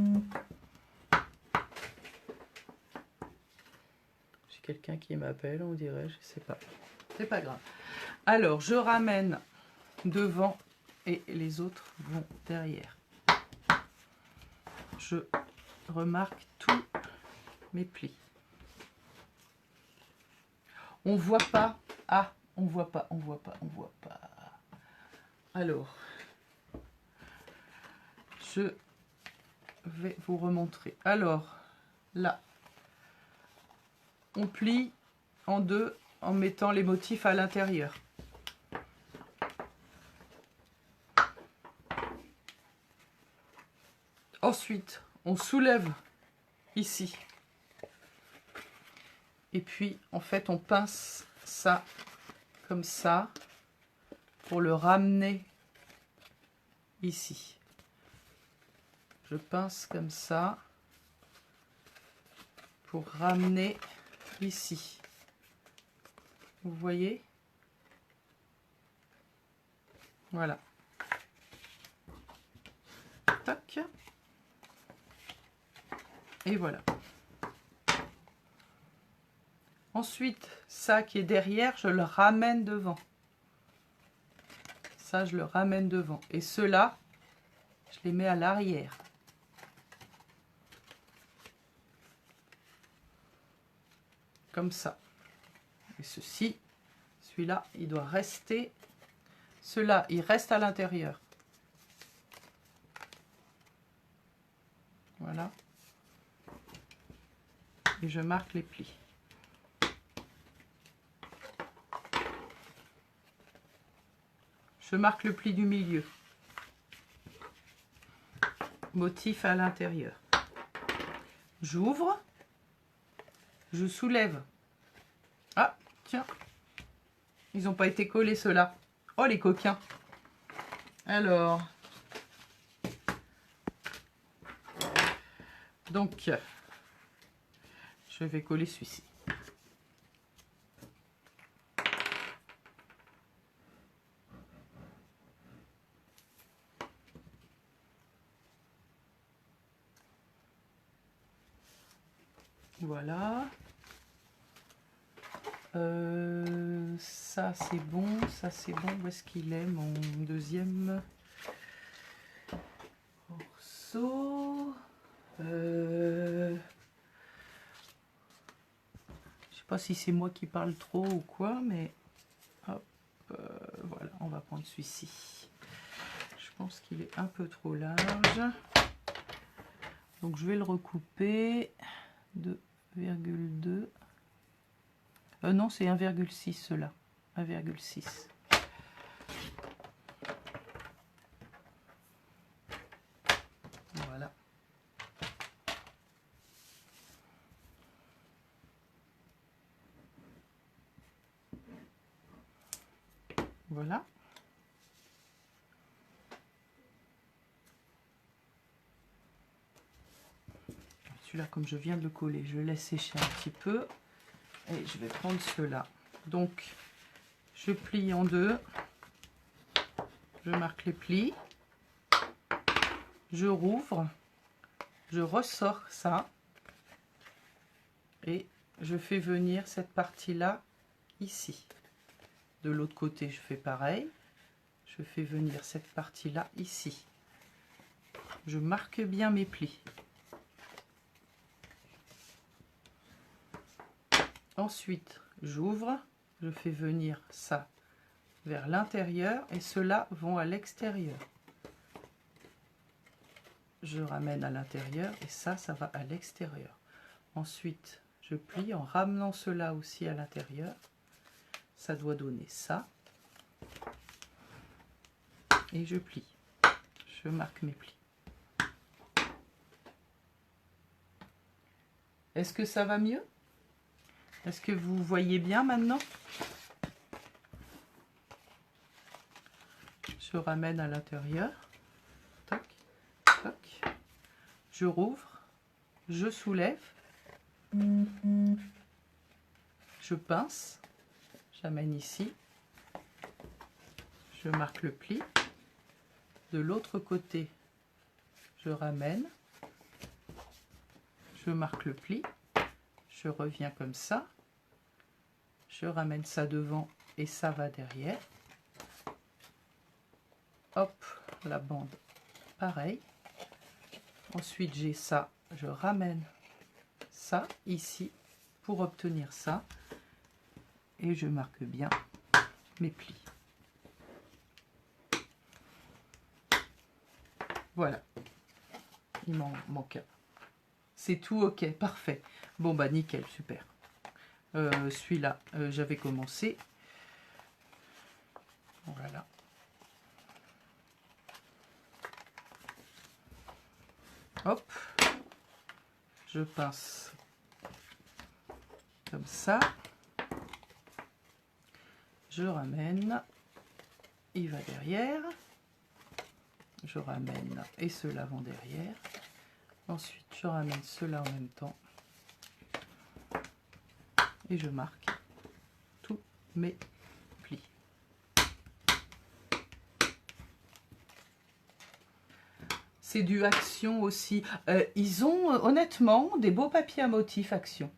J'ai quelqu'un qui m'appelle, on dirait, je sais pas. C'est pas grave. Alors, je ramène devant et les autres vont derrière. Je remarque tous mes plis. On voit pas. Ah, on voit pas, on voit pas, on voit pas. Alors, je vais vous remontrer. Alors, là, on plie en deux en mettant les motifs à l'intérieur. Ensuite, on soulève ici. Et puis, en fait, on pince ça comme ça pour le ramener ici. Je pince comme ça pour ramener ici. Vous voyez? Voilà. Tac. Et voilà. Ensuite, ça qui est derrière, je le ramène devant. Ça, je le ramène devant. Et ceux-là, je les mets à l'arrière. Comme ça. Et ceci, celui-là, il doit rester. Ceux-là, il reste à l'intérieur. Voilà. Et je marque les plis. Je marque le pli du milieu. Motif à l'intérieur. J'ouvre. Je soulève. Ah, tiens. Ils n'ont pas été collés ceux-là. Oh, les coquins. Alors. Donc, je vais coller celui-ci. Voilà. Ça c'est bon, ça c'est bon. Où est-ce qu'il est mon deuxième morceau? Je sais pas si c'est moi qui parle trop ou quoi, mais hop, voilà, on va prendre celui-ci. Je pense qu'il est un peu trop large. Donc je vais le recouper. 2,2. Non, c'est 1,6 cela. 1,6. Voilà. Voilà. Celui-là, comme je viens de le coller, je le laisse sécher un petit peu. Et je vais prendre ceux-là. Donc, je plie en deux. Je marque les plis. Je rouvre. Je ressors ça. Et je fais venir cette partie-là ici. De l'autre côté, je fais pareil. Je fais venir cette partie-là ici. Je marque bien mes plis. Ensuite, j'ouvre, je fais venir ça vers l'intérieur et ceux-là vont à l'extérieur. Je ramène à l'intérieur et ça va à l'extérieur. Ensuite, je plie en ramenant cela aussi à l'intérieur. Ça doit donner ça. Et je plie. Je marque mes plis. Est-ce que ça va mieux? Est-ce que vous voyez bien maintenant? Je ramène à l'intérieur. Toc, toc. Je rouvre. Je soulève. Je pince. J'amène ici. Je marque le pli. De l'autre côté, je ramène. Je marque le pli. Je reviens comme ça. Je ramène ça devant et ça va derrière. Hop, la bande, pareil. Ensuite, j'ai ça. Je ramène ça ici pour obtenir ça. Et je marque bien mes plis. Voilà. Il m'en manque un. C'est tout ok, parfait. Bon bah nickel, super. Celui-là, j'avais commencé. Voilà. Hop. Je pince comme ça. Je ramène. Il va derrière. Je ramène et ceux-là vont derrière. Ensuite, je ramène ceux-là en même temps. Et je marque tous mes plis. C'est du Action aussi. Ils ont honnêtement des beaux papiers à motifs Action.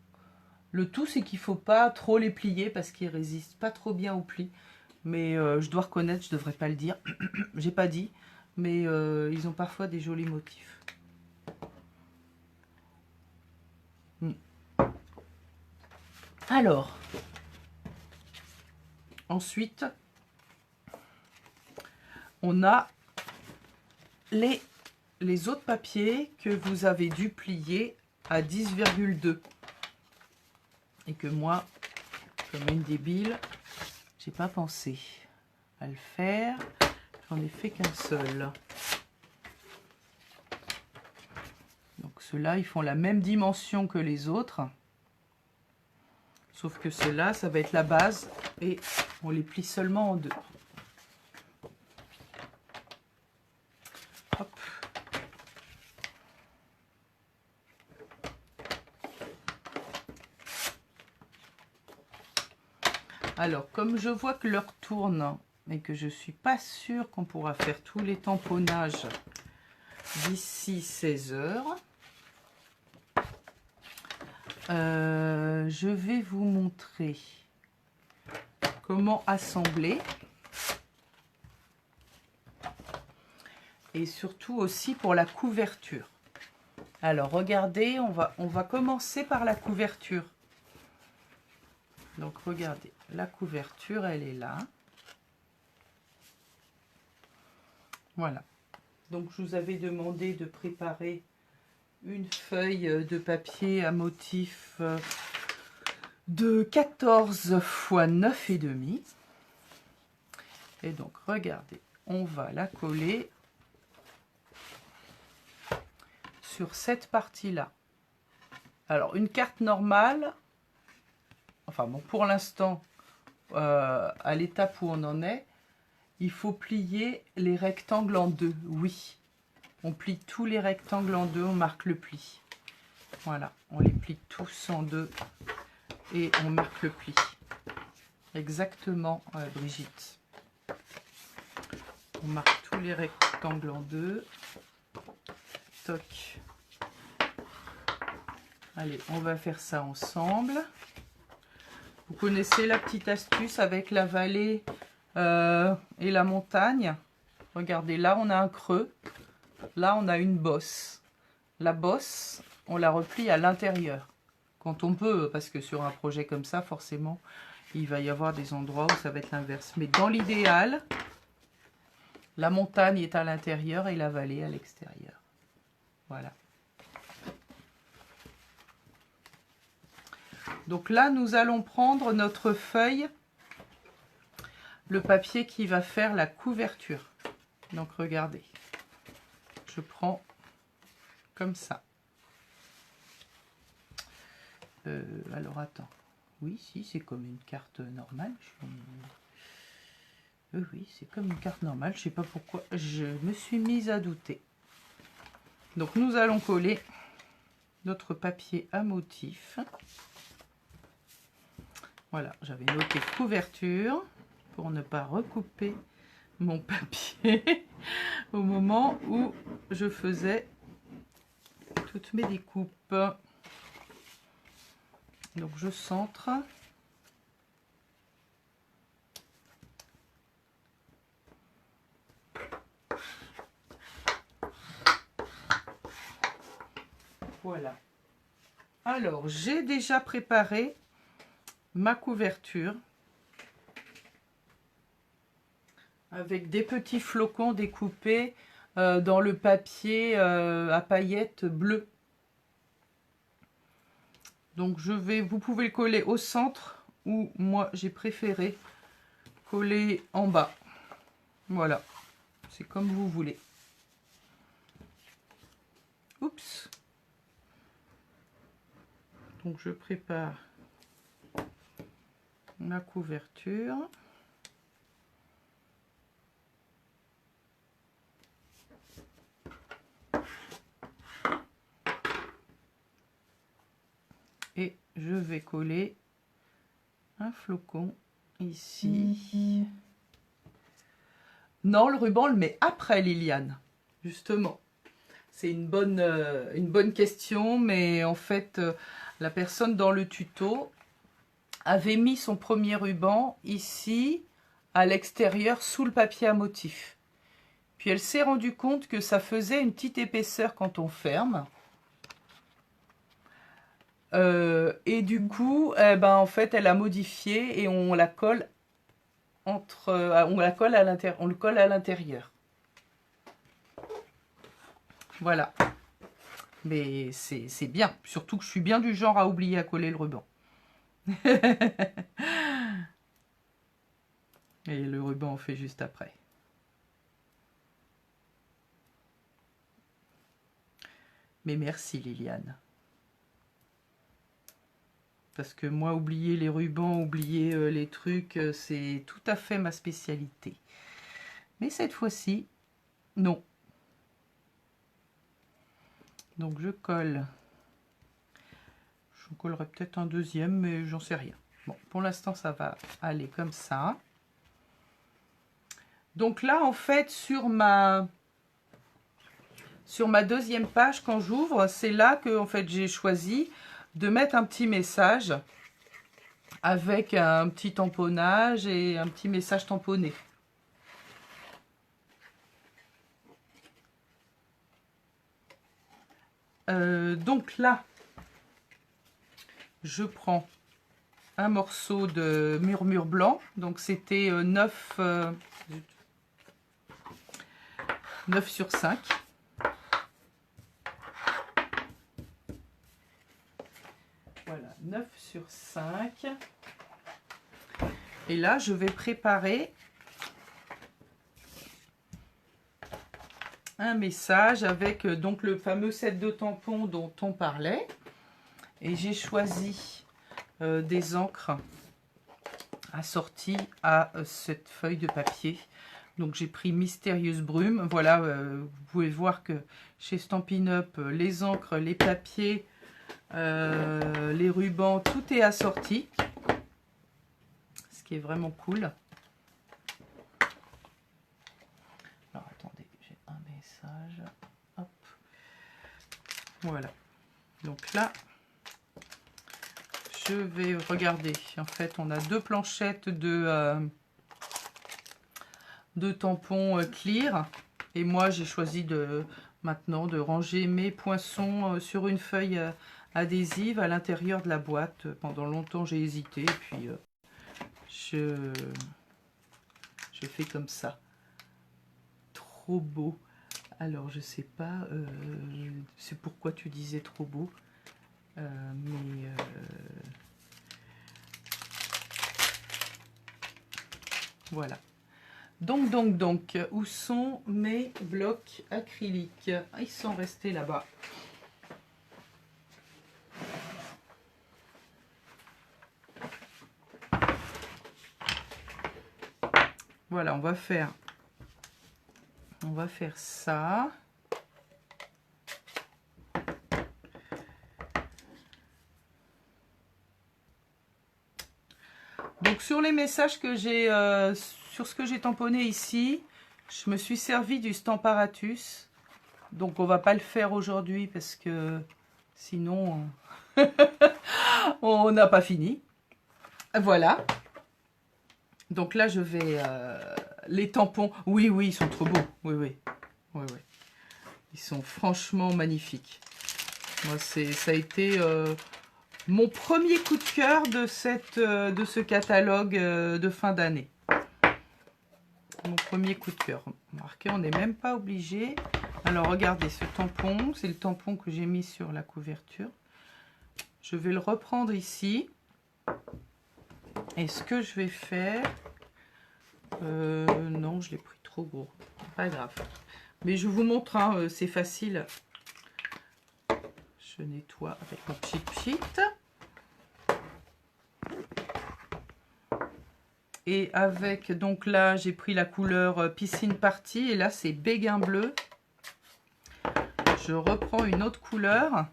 Le tout, c'est qu'il ne faut pas trop les plier parce qu'ils résistent pas trop bien aux plis. Mais je dois reconnaître, je ne devrais pas le dire. J'ai pas dit. Mais ils ont parfois des jolis motifs. Alors, ensuite, on a les autres papiers que vous avez dû plier à 10,2. Et que moi, comme une débile, j'ai pas pensé à le faire. J'en ai fait qu'un seul. Donc ceux-là, ils font la même dimension que les autres. Sauf que ceux-là, ça va être la base et on les plie seulement en deux. Hop. Alors, comme je vois que l'heure tourne et que je ne suis pas sûre qu'on pourra faire tous les tamponnages d'ici 16 heures, je vais vous montrer comment assembler et surtout aussi pour la couverture. Alors regardez, on va commencer par la couverture. Donc regardez, la couverture elle est là. Voilà. Donc je vous avais demandé de préparer une feuille de papier à motif de 14 x 9,5. Et donc regardez, on va la coller sur cette partie-là. Alors une carte normale, enfin bon pour l'instant, à l'étape où on en est, il faut plier les rectangles en deux. Oui, on plie tous les rectangles en deux, on marque le pli. Voilà, on les plie tous en deux et on marque le pli. Exactement, Brigitte. On marque tous les rectangles en deux. Toc. Allez, on va faire ça ensemble. Vous connaissez la petite astuce avec la vallée et la montagne. Regardez, là on a un creux. Là on a une bosse. La bosse, on la replie à l'intérieur. Quand on peut, parce que sur un projet comme ça, forcément, il va y avoir des endroits où ça va être l'inverse. Mais dans l'idéal, la montagne est à l'intérieur et la vallée à l'extérieur. Voilà. Donc là, nous allons prendre notre feuille, le papier qui va faire la couverture. Donc regardez, je prends comme ça. Alors attends, oui, si, c'est comme une carte normale. Oui, c'est comme une carte normale. Je sais pas pourquoi je me suis mise à douter. Donc nous allons coller notre papier à motif. Voilà, j'avais noté couverture pour ne pas recouper mon papier au moment où je faisais toutes mes découpes. Donc je centre. Voilà. Alors, j'ai déjà préparé ma couverture avec des petits flocons découpés dans le papier à paillettes bleues. Donc vous pouvez le coller au centre ou moi j'ai préféré coller en bas. Voilà, c'est comme vous voulez. Oups. Donc je prépare ma couverture. Et je vais coller un flocon ici. Non, le ruban, on le met après, Liliane, justement. C'est une bonne question, mais en fait, la personne dans le tuto avait mis son premier ruban ici, à l'extérieur, sous le papier à motif. Puis elle s'est rendue compte que ça faisait une petite épaisseur quand on ferme. Et du coup, en fait, elle a modifié et on la colle on le colle à l'intérieur. Voilà. Mais c'est bien. Surtout que je suis bien du genre à oublier à coller le ruban. Et le ruban, on fait juste après. Mais merci Liliane. Parce que moi, oublier les rubans, oublier les trucs, c'est tout à fait ma spécialité. Mais cette fois-ci, non. Donc je colle. Je collerai peut-être un deuxième, mais j'en sais rien. Bon, pour l'instant, ça va aller comme ça. Donc là, en fait, sur ma deuxième page, quand j'ouvre, c'est là que en fait, j'ai choisi de mettre un petit message avec un petit tamponnage et un petit message tamponné. Donc là, je prends un morceau de murmure blanc. Donc c'était 9 sur 5. Voilà, 9 sur 5. Et là, je vais préparer un message avec donc le fameux set de tampons dont on parlait. Et j'ai choisi des encres assorties à cette feuille de papier. Donc j'ai pris Mystérieuse Brume. Voilà, vous pouvez voir que chez Stampin' Up, les encres, les papiers, les rubans, tout est assorti. Ce qui est vraiment cool. Alors attendez, j'ai un message. Hop. Voilà. Donc là, je vais regarder. En fait, on a deux planchettes de tampons clear. Et moi, j'ai choisi maintenant de ranger mes poinçons sur une feuille adhésive à l'intérieur de la boîte. Pendant longtemps, j'ai hésité. Et puis, je fais comme ça. Trop beau. Alors, je sais pas, c'est pourquoi tu disais trop beau. Voilà. Donc, où sont mes blocs acryliques? Ils sont restés là-bas. Voilà, on va faire ça. Donc sur les messages que j'ai, sur ce que j'ai tamponné ici, je me suis servi du Stamparatus. Donc on va pas le faire aujourd'hui parce que sinon on n'a pas fini. Voilà. Donc là je vais les tampons. Oui, ils sont trop beaux. Oui. Ils sont franchement magnifiques. Moi ça a été mon premier coup de cœur de ce catalogue de fin d'année. Mon premier coup de cœur. Remarquez, on n'est même pas obligé. Alors, regardez ce tampon. C'est le tampon que j'ai mis sur la couverture. Je vais le reprendre ici. Et ce que je vais faire... non, je l'ai pris trop gros. Pas grave. Mais je vous montre, hein, c'est facile. Je nettoie avec mon cheat sheet. Et avec, donc là, j'ai pris la couleur Piscine Party. Et là, c'est Béguin Bleu. Je reprends une autre couleur.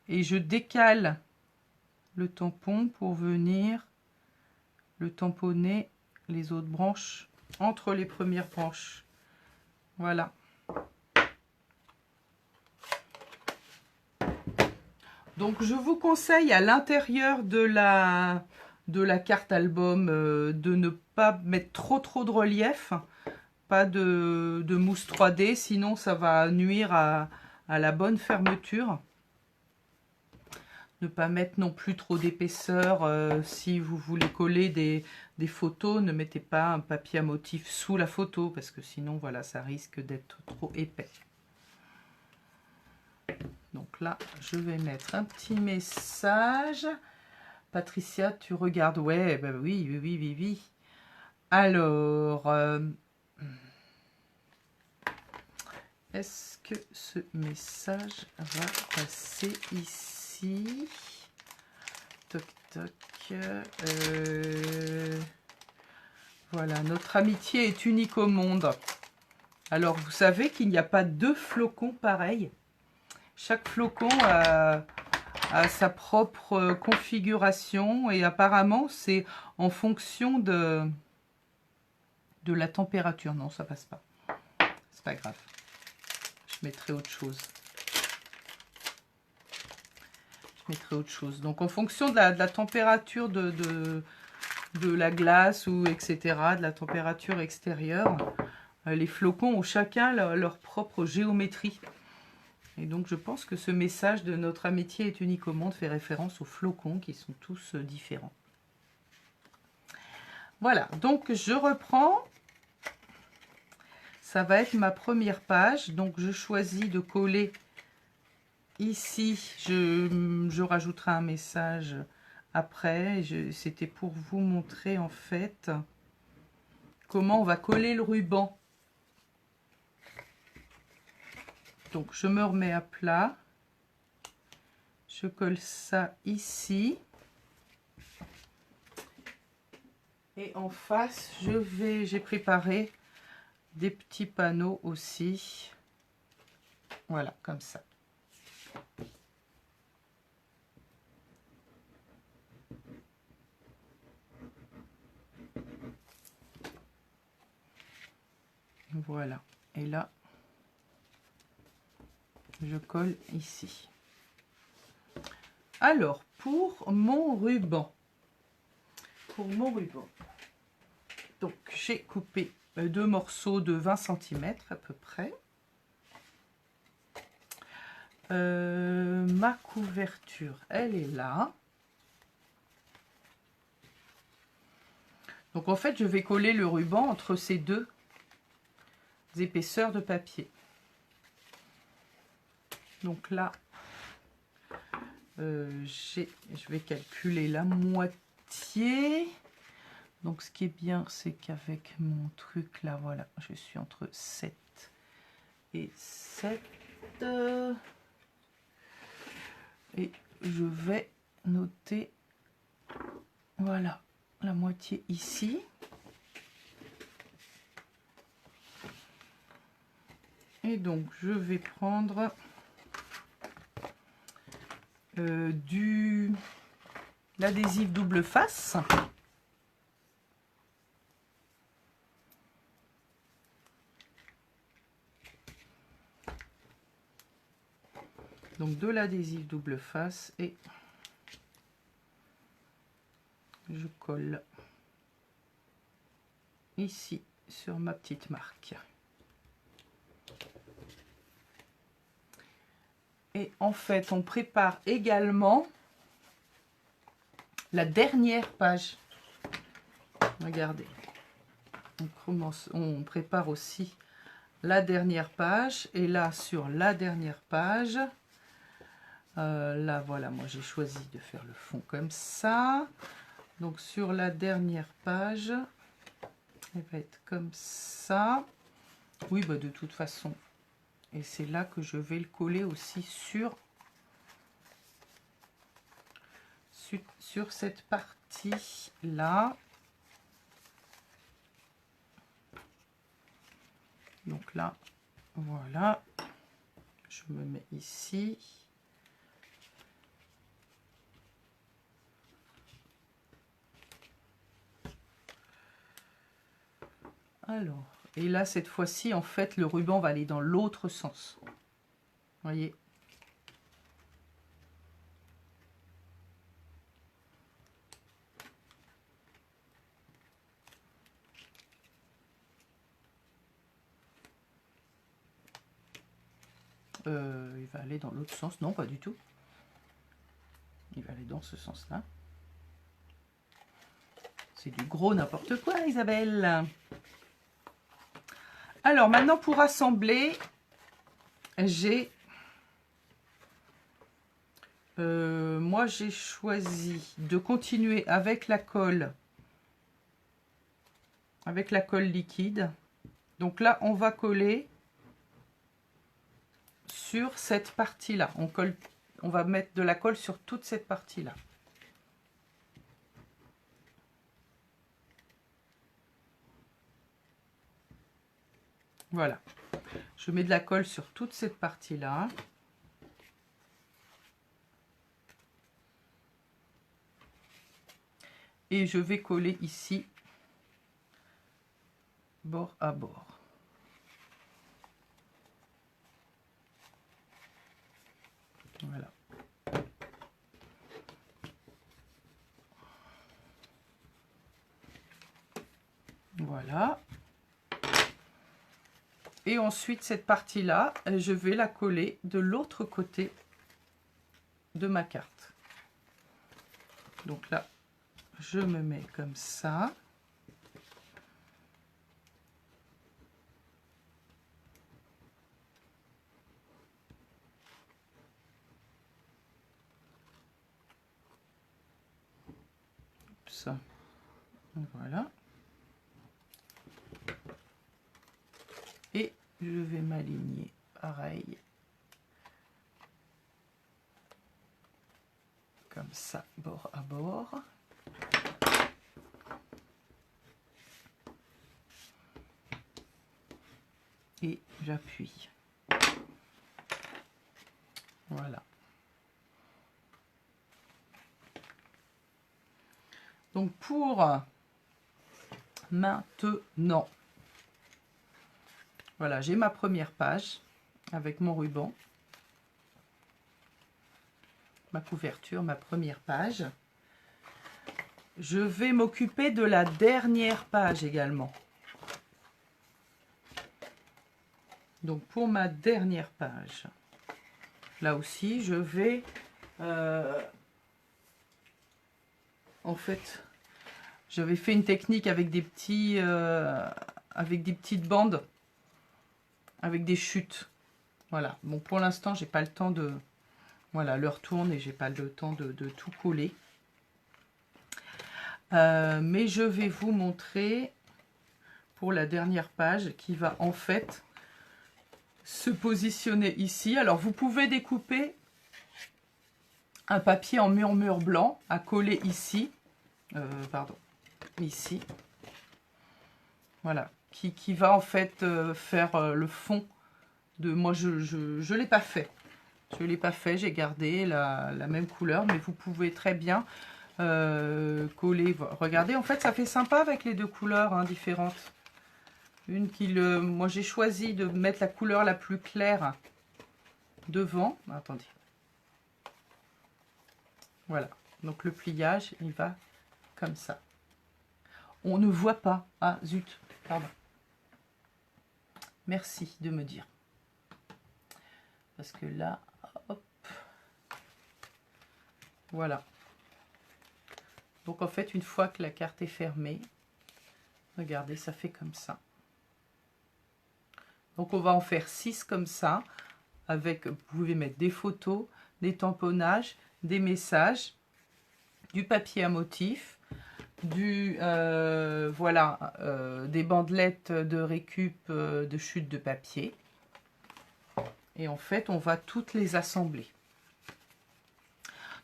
Et je décale le tampon pour venir le tamponner les autres branches entre les premières branches. Voilà. Donc, je vous conseille à l'intérieur de la carte album de ne pas mettre trop de relief, pas de mousse 3D, sinon ça va nuire à la bonne fermeture. Ne pas mettre non plus trop d'épaisseur. Si vous voulez coller des photos, ne mettez pas un papier à motif sous la photo, parce que sinon, voilà, ça risque d'être trop épais. Donc là, je vais mettre un petit message. Patricia, tu regardes? Ouais, ben oui. Alors, est-ce que ce message va passer ici? Toc, toc. Voilà, notre amitié est unique au monde. Alors, vous savez qu'il n'y a pas deux flocons pareils. Chaque flocon a sa propre configuration et apparemment, c'est en fonction de la température. Non, ça passe pas. C'est pas grave. Je mettrai autre chose. Donc, en fonction de la température de la glace ou etc., de la température extérieure, les flocons ont chacun leur propre géométrie. Et donc, je pense que ce message de notre amitié est unique au monde fait référence aux flocons qui sont tous différents. Voilà, donc je reprends. Ça va être ma première page. Donc, je choisis de coller ici. Je rajouterai un message après. C'était pour vous montrer en fait comment on va coller le ruban. Donc, je me remets à plat. Je colle ça ici. Et en face, j'ai préparé des petits panneaux aussi. Voilà, comme ça. Voilà. Et là, je colle ici. Alors, pour mon ruban. Donc, j'ai coupé 2 morceaux de 20 cm à peu près. Ma couverture, elle est là. Donc en fait, je vais coller le ruban entre ces deux épaisseurs de papier. Donc là, je vais calculer la moitié. Donc ce qui est bien, c'est qu'avec mon truc là, voilà, je suis entre 7 et 7. Et je vais noter, voilà, la moitié ici. Et donc, je vais prendre l'adhésif double face. Donc, de l'adhésif double face et je colle ici sur ma petite marque. Et en fait, on prépare également la dernière page. Regardez. On prépare aussi la dernière page. Et là, sur la dernière page, là, voilà, moi j'ai choisi de faire le fond comme ça. Donc, sur la dernière page, elle va être comme ça. Oui, bah, de toute façon. Et c'est là que je vais le coller aussi sur cette partie-là. Donc là, voilà. Je me mets ici. Alors, et là, cette fois-ci, en fait, le ruban va aller dans l'autre sens. Vous voyez ? Il va aller dans l'autre sens. Non, pas du tout. Il va aller dans ce sens-là. C'est du gros n'importe quoi, Isabelle. Alors, maintenant, pour assembler, moi, j'ai choisi de continuer avec la colle liquide. Donc là, on va coller sur cette partie-là. On va mettre de la colle sur toute cette partie-là. Voilà. Je mets de la colle sur toute cette partie-là. Et je vais coller ici, bord à bord. Voilà. Voilà. Et ensuite, cette partie-là, je vais la coller de l'autre côté de ma carte. Donc là, je me mets comme ça. Ça. Voilà. Et je vais m'aligner pareil. Comme ça, bord à bord. et j'appuie. Voilà. Donc pour maintenant, voilà, j'ai ma première page avec mon ruban, ma couverture, ma première page. Je vais m'occuper de la dernière page également. Donc pour ma dernière page, là aussi je vais en fait, j'avais fait une technique avec des petits avec des petites bandes, avec des chutes. Voilà. Bon, pour l'instant j'ai pas le temps de, voilà, l'heure tourne et j'ai pas le temps de tout coller. Mais je vais vous montrer pour la dernière page qui va en fait se positionner ici. Alors vous pouvez découper un papier en murmure blanc à coller ici, pardon, ici, voilà, qui va en fait faire le fond de, moi je l'ai pas fait, j'ai gardé la même couleur, mais vous pouvez très bien coller, regardez, en fait ça fait sympa avec les deux couleurs hein, différentes. Une qui le, moi j'ai choisi de mettre la couleur la plus claire devant, attendez, voilà, donc le pliage il va comme ça. On ne voit pas, ah zut, pardon, merci de me dire, parce que là, hop, voilà. Donc en fait une fois que la carte est fermée, regardez, ça fait comme ça. Donc on va en faire 6 comme ça, avec, vous pouvez mettre des photos, des tamponnages, des messages, du papier à motif, voilà, des bandelettes de récup de chute de papier. Et en fait, on va toutes les assembler.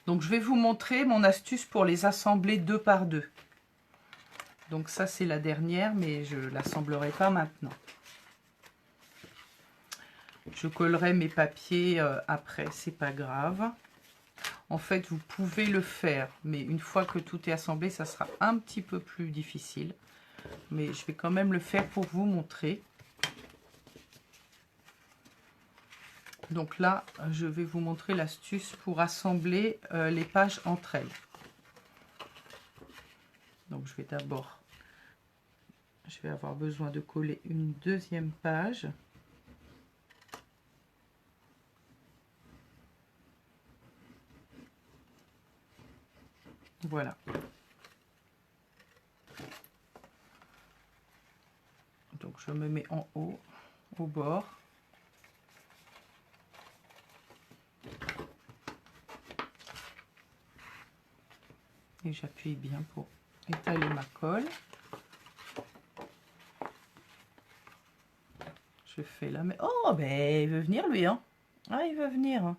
Donc je vais vous montrer mon astuce pour les assembler 2 par 2. Donc ça c'est la dernière, mais je ne l'assemblerai pas maintenant. Je collerai mes papiers après, c'est pas grave. En fait, vous pouvez le faire, mais une fois que tout est assemblé, ça sera un petit peu plus difficile. Mais je vais quand même le faire pour vous montrer. Donc là, je vais vous montrer l'astuce pour assembler les pages entre elles. Donc je vais d'abord, je vais avoir besoin de coller une deuxième page. Voilà. Donc je me mets en haut, au bord. Et j'appuie bien pour étaler ma colle. Je fais là, mais oh, ben il veut venir lui, hein. Ah, il veut venir. Hein.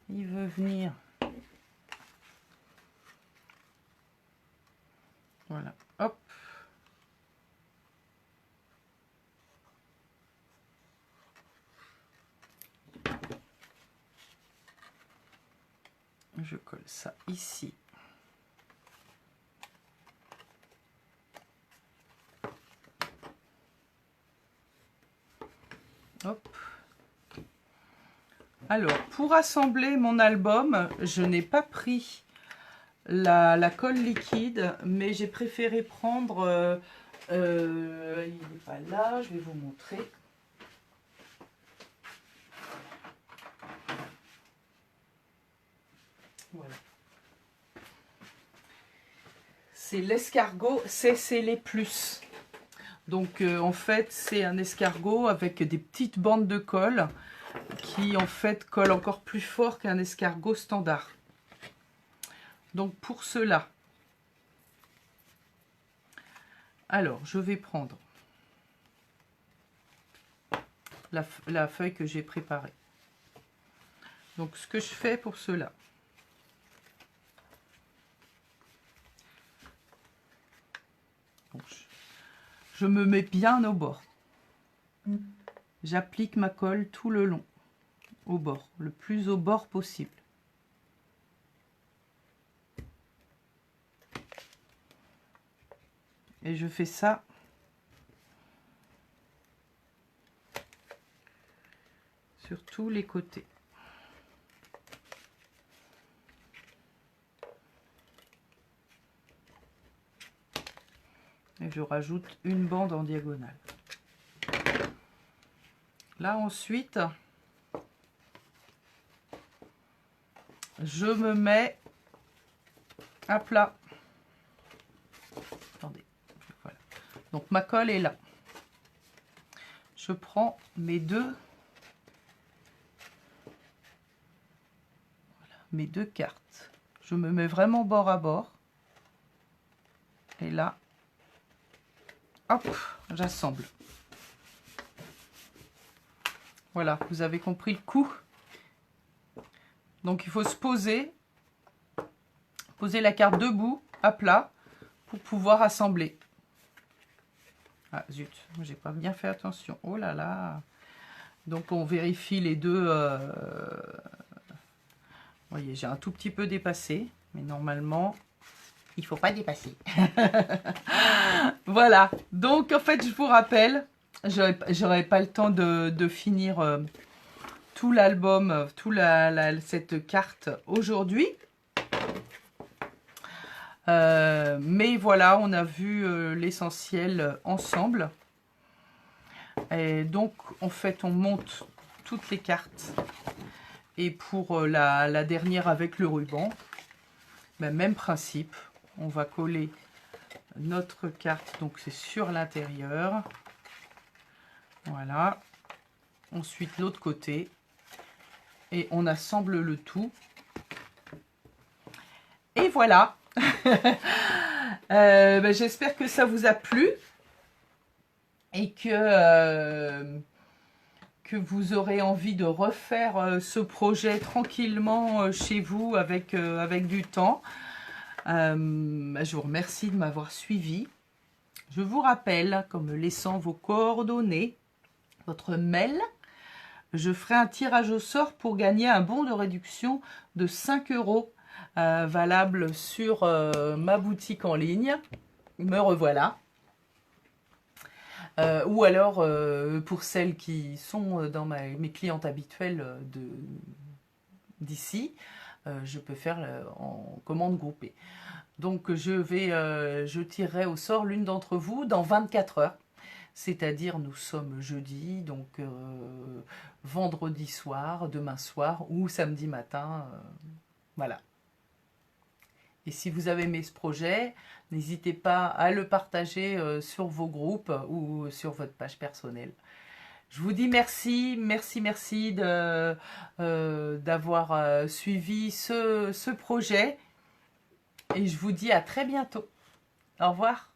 Il veut venir. Voilà, hop. Je colle ça ici. Hop. Alors, pour assembler mon album, je n'ai pas pris la colle liquide, mais j'ai préféré prendre... il n'est pas là, je vais vous montrer. Voilà. C'est l'escargot CCLé Plus. Donc en fait c'est un escargot avec des petites bandes de colle qui en fait collent encore plus fort qu'un escargot standard. Donc pour cela, alors je vais prendre la feuille que j'ai préparée. Donc ce que je fais pour cela, donc, je me mets bien au bord. j'applique ma colle tout le long, au bord, le plus au bord possible. Et je fais ça sur tous les côtés. Et je rajoute une bande en diagonale. Là ensuite, je me mets à plat. Attendez, voilà. Donc ma colle est là. Je prends mes deux cartes. Je me mets vraiment bord à bord. Et là, hop, j'assemble. Voilà, vous avez compris le coup. Donc il faut se poser la carte debout, à plat, pour pouvoir assembler. Ah zut, j'ai pas bien fait attention. Oh là là. Donc on vérifie les deux. Vous voyez, j'ai un tout petit peu dépassé, mais normalement, il faut pas dépasser. Voilà. Donc en fait, je vous rappelle, j'aurais pas le temps de finir tout l'album, cette carte aujourd'hui. Mais voilà, on a vu l'essentiel ensemble. Et donc, en fait, on monte toutes les cartes. Et pour la dernière avec le ruban, ben, même principe. On va coller notre carte, donc c'est sur l'intérieur. Voilà. Ensuite, l'autre côté. Et on assemble le tout. Et voilà. Ben, j'espère que ça vous a plu. Et que vous aurez envie de refaire ce projet tranquillement chez vous avec du temps. Je vous remercie de m'avoir suivi. Je vous rappelle qu'en me laissant vos coordonnées, votre mail, je ferai un tirage au sort pour gagner un bon de réduction de 5 € valable sur ma boutique en ligne. Me revoilà. Ou alors, pour celles qui sont dans mes clientes habituelles d'ici, je peux faire en commande groupée. Donc, je tirerai au sort l'une d'entre vous dans 24 heures. C'est-à-dire, nous sommes jeudi, donc vendredi soir, demain soir ou samedi matin. Voilà. Et si vous avez aimé ce projet, n'hésitez pas à le partager sur vos groupes ou sur votre page personnelle. Je vous dis merci d'avoir suivi ce projet. Et je vous dis à très bientôt. Au revoir.